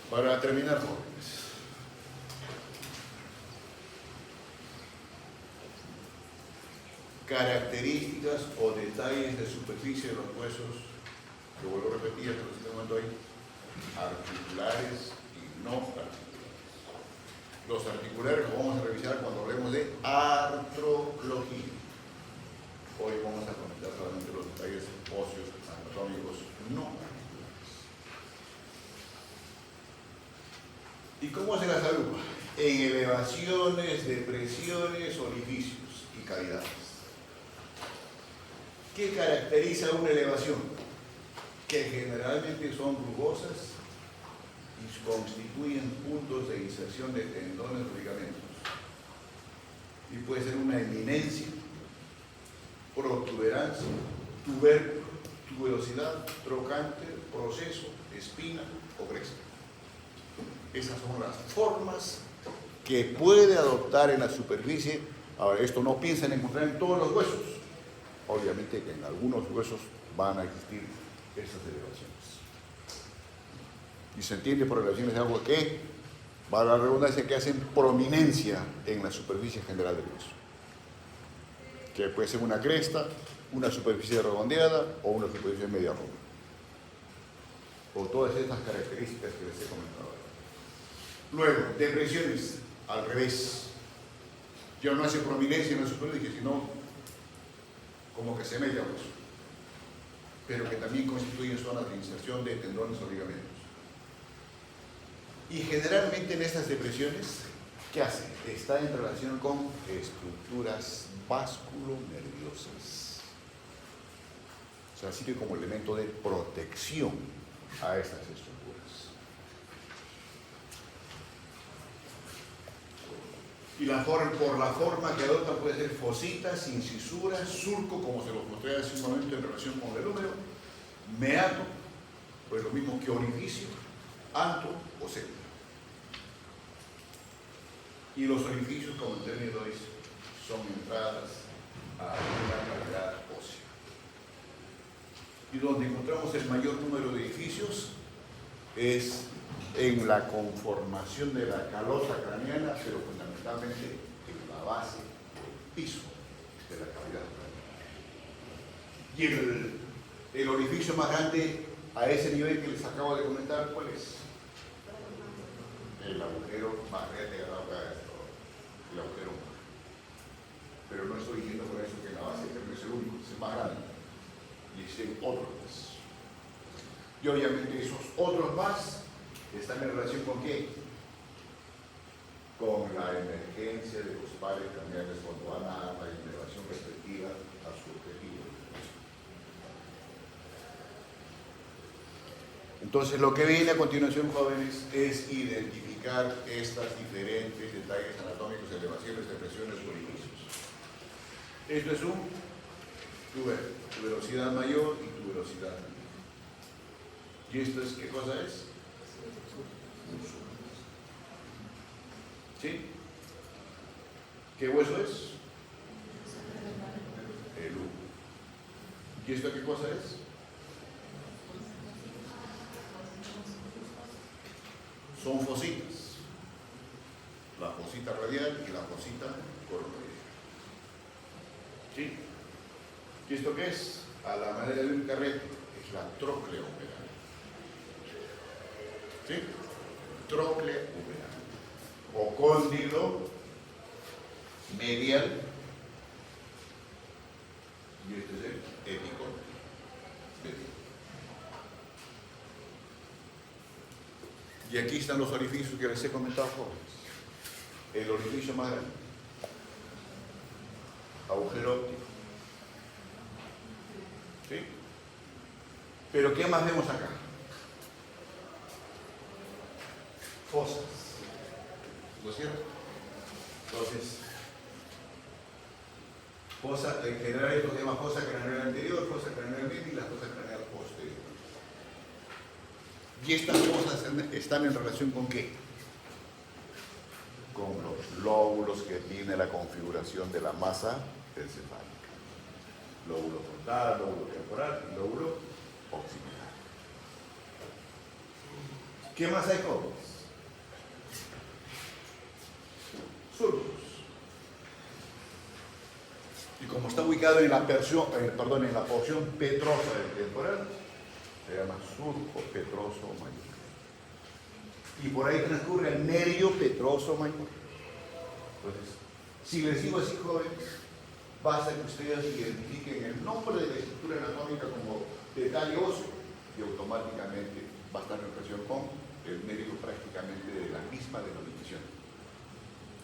A: Para terminar, jóvenes. Características o detalles de superficie de los huesos, que vuelvo a repetir, hasta este momento hay articulares y no articulares. Los articulares los vamos a revisar cuando hablemos de artrología. Hoy vamos a comentar solamente los detalles óseos anatómicos no articulares. ¿Y cómo se las agrupa? En elevaciones, depresiones, orificios y cavidades. ¿Qué caracteriza una elevación? Que generalmente son rugosas y constituyen puntos de inserción de tendones o ligamentos. Y puede ser una eminencia, protuberancia, tubérculo, tuberosidad, trocante, proceso, espina o cresta. Esas son las formas que puede adoptar en la superficie. Ahora, esto no piensa en encontrar en todos los huesos. Obviamente que en algunos huesos van a existir esas elevaciones. Y se entiende por elevaciones de agua que, para la redundancia, que hacen prominencia en la superficie general del hueso. Que puede ser una cresta, una superficie redondeada o una superficie media ronda. O todas estas características que les he comentado. Luego, depresiones, al revés. Ya no hace prominencia en la superficie, sino como que se mete a hueso, pero que también constituyen zonas de inserción de tendones o ligamentos. Y generalmente en estas depresiones, ¿qué hace? Está en relación con estructuras vasculonerviosas. O sea, sirve como elemento de protección a estas estructuras. Y por la forma que adopta puede ser fositas, incisuras, surco, como se los mostré hace un momento en relación con el húmero, meato, pues lo mismo que orificio, anto o septo. Y los orificios, como en términos de hoy, son entradas a una cavidad ósea. Y donde encontramos el mayor número de orificios es en la conformación de la calota craneana, pero fundamentalmente en la base del piso de la cavidad craneana. Y el orificio más grande a ese nivel que les acabo de comentar, ¿cuál es? El agujero más grande, el agujero más. Pero no estoy diciendo por eso que la base es el único, es el más grande. Y existen otros más. Y obviamente esos otros más están en relación con qué? Con la emergencia de los pares craneales cuando van a la elevación respectiva a su objetivo. Entonces, lo que viene a continuación, jóvenes, es identificar estas diferentes detalles anatómicos, elevaciones, depresiones o orificios. Esto es un tuberosidad mayor y tuberosidad menor. ¿Y esto es qué cosa es? ¿Sí? ¿Qué hueso es? El húmero. ¿Y esto qué cosa es? Son fositas. La fosita radial y la fosita coronarial. ¿Sí? ¿Y esto qué es? A la manera de un carrete, es la tróclea umeral. ¿Sí? Tróclea umeral. O cóndilo medial. Y este es el epicóndilo medial. Y aquí están los orificios que les he comentado, jóvenes. El orificio más grande. Agujero óptico. ¿Sí? Pero ¿qué más vemos acá? Fosas. ¿No es cierto? Entonces, fosa, en general esto se llama fosa craneal anterior, fosa craneal media y la fosa craneal posterior. ¿Y estas fosas están en relación con qué? Con los lóbulos que tiene la configuración de la masa encefálica. Lóbulo frontal, lóbulo temporal y lóbulo occipital. ¿Qué más hay, jóvenes? Surcos. Y como está ubicado en la porción petrosa del temporal, se llama surco petroso mayor. Y por ahí transcurre el nervio petroso mayor. Entonces, si les digo así, jóvenes, basta que ustedes identifiquen el nombre de la estructura anatómica como detalle óseo y automáticamente va a estar en relación con el nervio prácticamente de la misma denominación.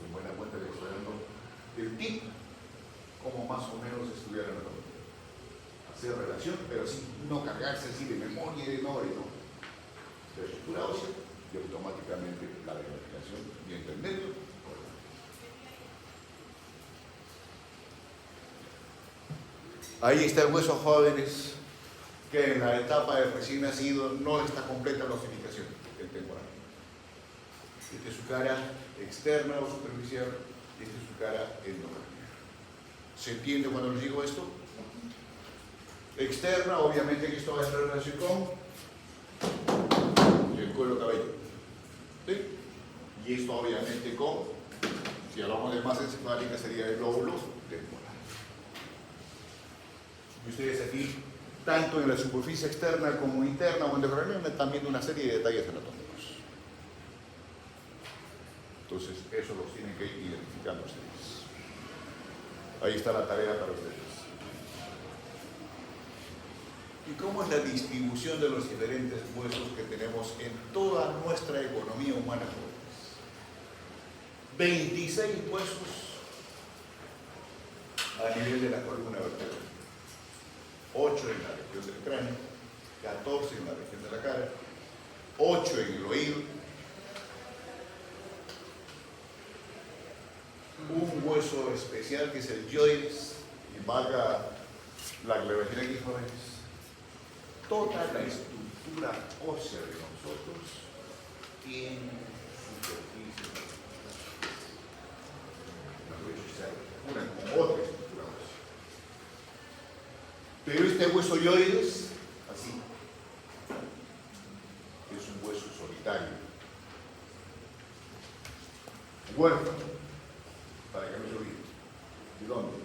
A: En buena cuenta que estoy dando el tip como más o menos estudiar anatomía. Hacer relación, pero sí, no cargarse así de memoria y de memoria, no. La estructura ósea y automáticamente la denominación y entenderlo. Ahí está el hueso, jóvenes, que en la etapa de recién nacido no está completa la osificación del temporal. Esta es su cara externa o superficial, esta es su cara endocraniana. ¿Se entiende cuando les digo esto? Externa, obviamente que esto va a estar en relación con el cuero cabelludo. ¿Sí? Y esto obviamente con, si hablamos de masa encefálica, sería el lóbulo temporal. Y ustedes aquí, tanto en la superficie externa como interna o endocraniana, están viendo una serie de detalles anatómicos. Entonces, eso los tienen que ir identificando ustedes. Ahí está la tarea para ustedes. ¿Y cómo es la distribución de los diferentes huesos que tenemos en toda nuestra economía humana? 26 huesos a nivel de la columna vertebral, 8 en la región del cráneo, 14 en la región de la cara, 8 en el oído, un hueso especial que es el yoides, y valga la aclaración aquí, jóvenes, toda la estructura ósea de nosotros tiene superficie, se unen con otra estructura ósea. Pero este hueso yoides, así, es un hueso solitario, huérfano, para que no se olvide. ¿De dónde?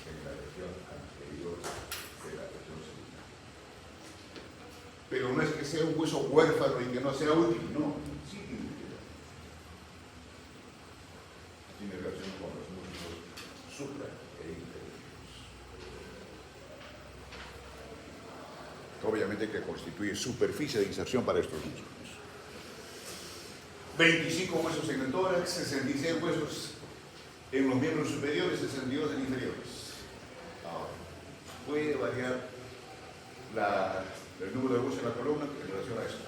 A: En la región anterior de la región cervical. Pero no es que sea un hueso huérfano y que no sea útil, no. Sí tiene utilidad. Tiene relación con los músculos supra e inferiores. Obviamente que constituye superficie de inserción para estos músculos. 25 huesos en el tórax, 66 huesos en los miembros superiores, 62 en inferiores. Ahora, puede variar el número de huesos en la columna en relación a esto.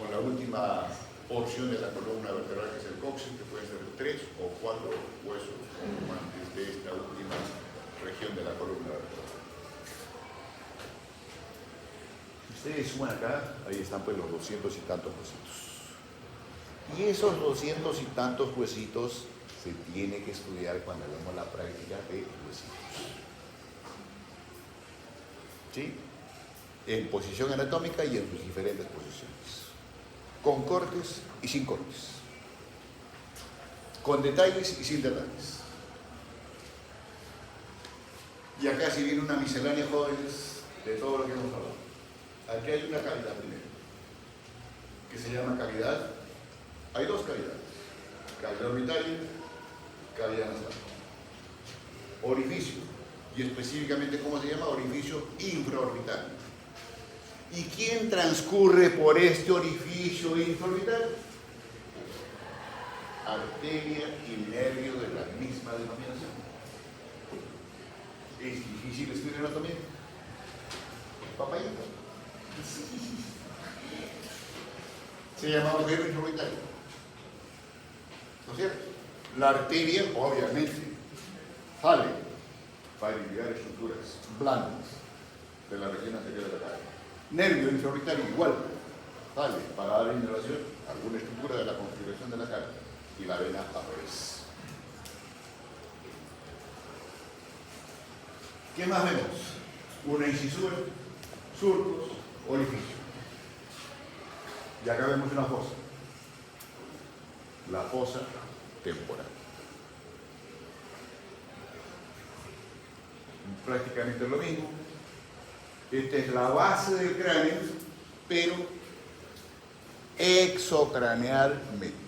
A: Con la última porción de la columna vertebral, que es el coxis, que puede ser 3 o 4 huesos conformantes de esta última región de la columna vertebral. Si ustedes suman acá, ahí están pues los 200 y tantos huesitos. Y esos 200 y tantos huesitos se tiene que estudiar cuando hagamos la práctica de huesitos. ¿Sí? En posición anatómica y en sus diferentes posiciones. Con cortes y sin cortes. Con detalles y sin detalles. Y acá si viene una miscelánea, jóvenes, de todo lo que hemos hablado. Aquí hay una cavidad primero, que se llama cavidad. Hay dos cavidades, cavidad orbitaria, cavidad nasal. Orificio, y específicamente, ¿cómo se llama? Orificio infraorbital. ¿Y quién transcurre por este orificio infraorbital? Arteria y nervio de la misma denominación. ¿Es difícil escribir anatomía? Papayita. Se llama agujero infraorbitario. ¿No es cierto? La arteria, obviamente, sale para irrigar estructuras blandas de la región anterior de la cara. Nervio infraorbitario igual, sale para dar inervación a alguna estructura de la configuración de la cara. Y la vena aparece. ¿Qué más vemos? Una incisura, surcos, orificio. Y acá vemos una fosa. La fosa temporal. Prácticamente lo mismo. Esta es la base del cráneo, pero exocranealmente.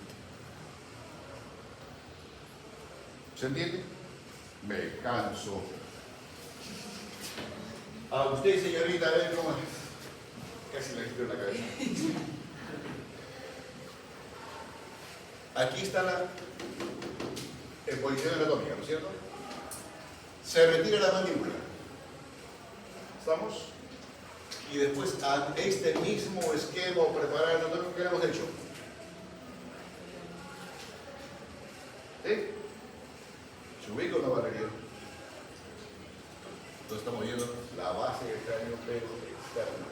A: ¿Se entiende? Me canso. A usted, señorita, a ver cómo es. Casi le quito en la cabeza. Aquí está la exposición anatómica, ¿no es cierto? Se retira la mandíbula. ¿Estamos? Y después a este mismo esquema o preparar anatómico que hemos hecho. ¿Sí? ¿Se ubica o no, Valeria? Entonces estamos viendo la base del cráneo, pero externo,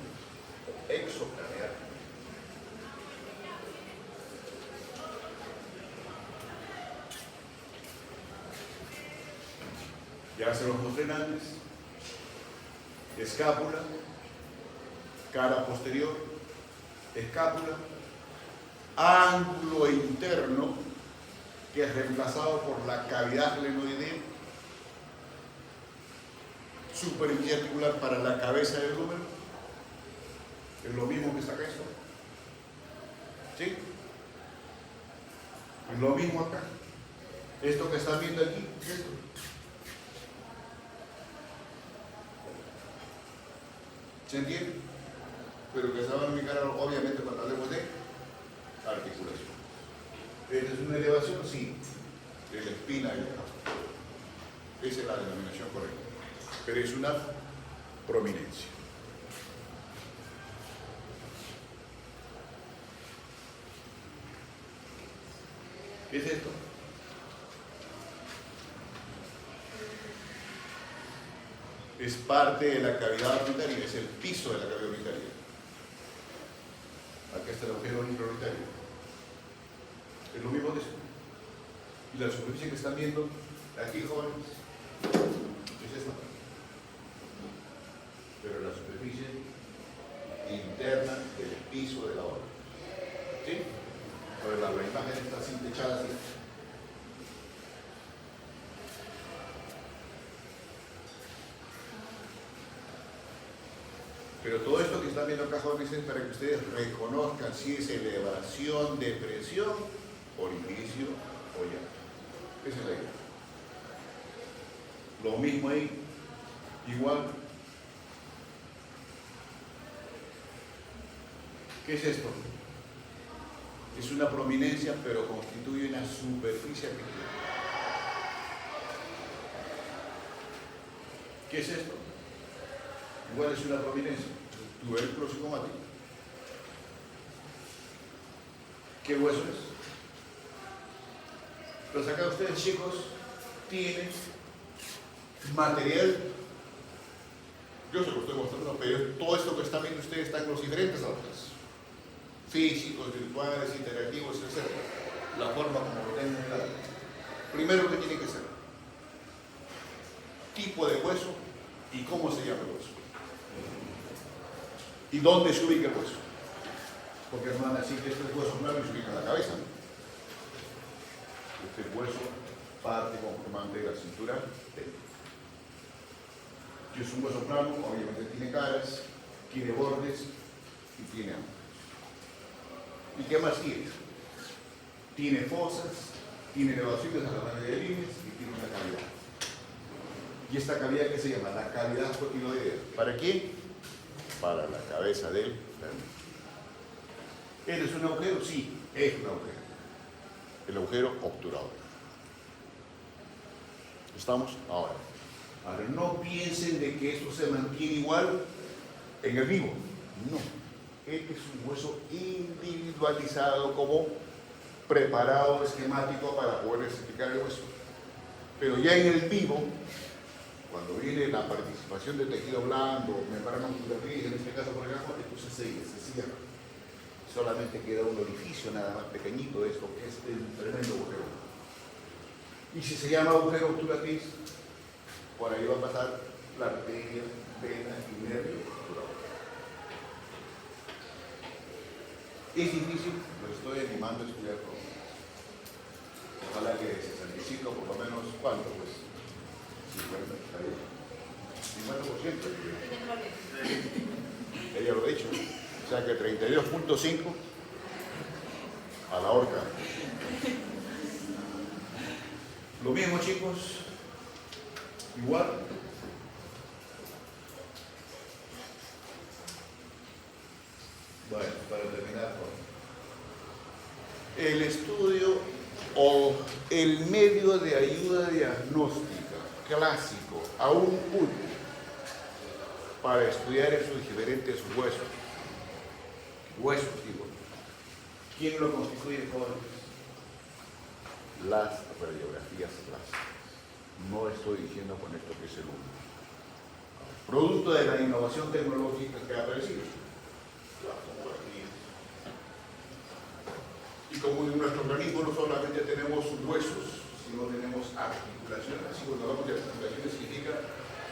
A: exocraneal. Ya se los mostré antes. Escápula, cara posterior, escápula, ángulo interno, que es reemplazado por la cavidad glenoidea, superficie articular para la cabeza del húmero, es lo mismo que está acá esto. ¿Sí? Es lo mismo acá. Esto que están viendo aquí, ¿qué es esto? ¿Se entiende? Pero que se van a ubicar obviamente cuando hablemos de articulación. ¿Esta es una elevación? Sí. De la espina y la esa es la denominación correcta. Pero es una prominencia. ¿Qué es esto? Es parte de la cavidad orbitaria, es el piso de la cavidad orbitaria. Acá está el agujero infraorbitario. Es lo mismo de eso. Y la superficie que están viendo aquí, jóvenes, es esta. Pero la superficie interna del piso de la órbita. ¿Sí? Pero la imagen está así techada así. Pero todo esto que están viendo acá, jóvenes, es para que ustedes reconozcan si es elevación, depresión, orificio o llave. Esa es la idea. Lo mismo ahí, igual. ¿Qué es esto? Es una prominencia, pero constituye una superficie articular. ¿Qué es esto? Igual es una prominencia, tubérculo psicomático. ¿Qué hueso es? Pero acá ustedes, chicos, tienen material. Yo se lo estoy mostrando, pero todo esto que están viendo ustedes está en los diferentes órganos. Físicos, virtuales, interactivos, etc. La forma como lo tengan claro. Primero, ¿qué tiene que ser? Tipo de hueso y cómo se llama el hueso. ¿Y dónde se ubica el hueso? Porque no van a decir que este es hueso plano y se ubica en la cabeza. Este hueso parte conformante de la cintura delta. Y es un hueso plano, obviamente tiene caras, tiene bordes y tiene ángulos. ¿Y qué más tiene? Tiene fosas, tiene elevaciones a la manera de líneas y tiene una cavidad. ¿Y esta cavidad qué se llama? La cavidad cotiloidea. ¿Para qué? para la cabeza del ¿Él es un agujero? Sí, es un agujero. El agujero obturador. ¿Estamos? Ahora, no piensen de que esto se mantiene igual en el vivo. No. Este es un hueso individualizado, como preparado, esquemático para poder explicar el hueso. Pero ya en el vivo, cuando viene la participación de tejido blando, membrana muscular, en este caso por ejemplo, entonces se cierra. Solamente queda un orificio nada más pequeñito de esto, que es el tremendo agujero. Y si se llama agujero obturativo, por ahí va a pasar la arteria, vena y nervio obturador. Es difícil, lo estoy animando a estudiar todo. Ojalá que 65 por lo menos, ¿cuánto? Pues 50%. Ella lo ha dicho. O sea que 32.5 a la horca. Lo mismo, chicos. Igual. Bueno, para terminar, el estudio o el medio de ayuda diagnóstica clásico, aún útil para estudiar esos diferentes huesos. Digo. ¿Quién lo constituye, jóvenes? Las radiografías clásicas. No estoy diciendo con esto que es el único. Producto de la innovación tecnológica que ha aparecido. Las tomografías. Y como en nuestro organismo no solamente tenemos huesos, sino tenemos articulaciones. Así cuando hablamos de articulaciones significa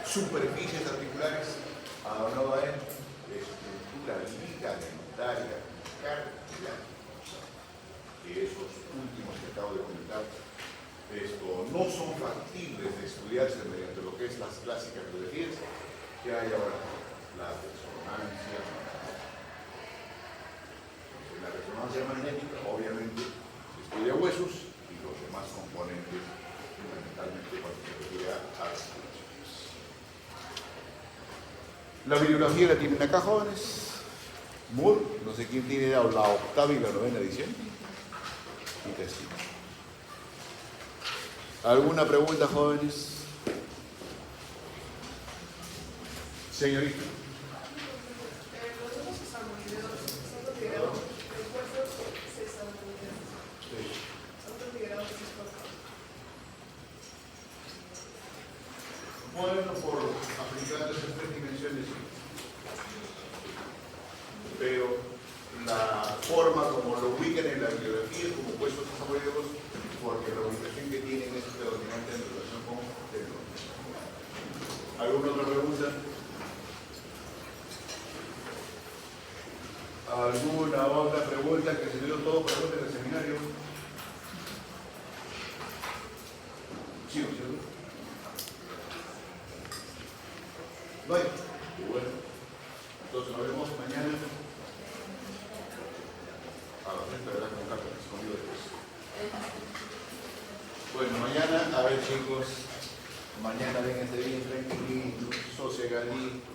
A: superficies articulares. Hablaba de estructura ligamentaria, cartilaginosa. Que esos últimos que acabo de comentar no son factibles de estudiarse mediante lo que es las clásicas radiografías que hay ahora. La resonancia. En la resonancia magnética, obviamente, se estudia huesos y los demás componentes, fundamentalmente cuando se refiere a articulaciones. La bibliografía la tienen acá, jóvenes. Moore, no sé quién tiene la octava y la novena edición. Y testigo. ¿Alguna pregunta, jóvenes? Señorita.
G: Los ojos sesamoideos son considerados refuerzos sesamoideos. Son considerados discos.
A: Bueno, por aplicar esas tres dimensiones, pero la forma como lo ubican en la bibliografía como huesos sesamoideos, porque la ubicación que tienen es predominante en relación con tendón. ¿Alguna otra pregunta? ¿Alguna otra pregunta que se dio todo pregunta en el seminario? ¿Sí o cierto? No hay. Bueno, entonces nos vemos mañana. A la frente de la contacto, escondido después. Bueno, mañana, a ver chicos, mañana vénganse bien tranquilitos, sosegadito.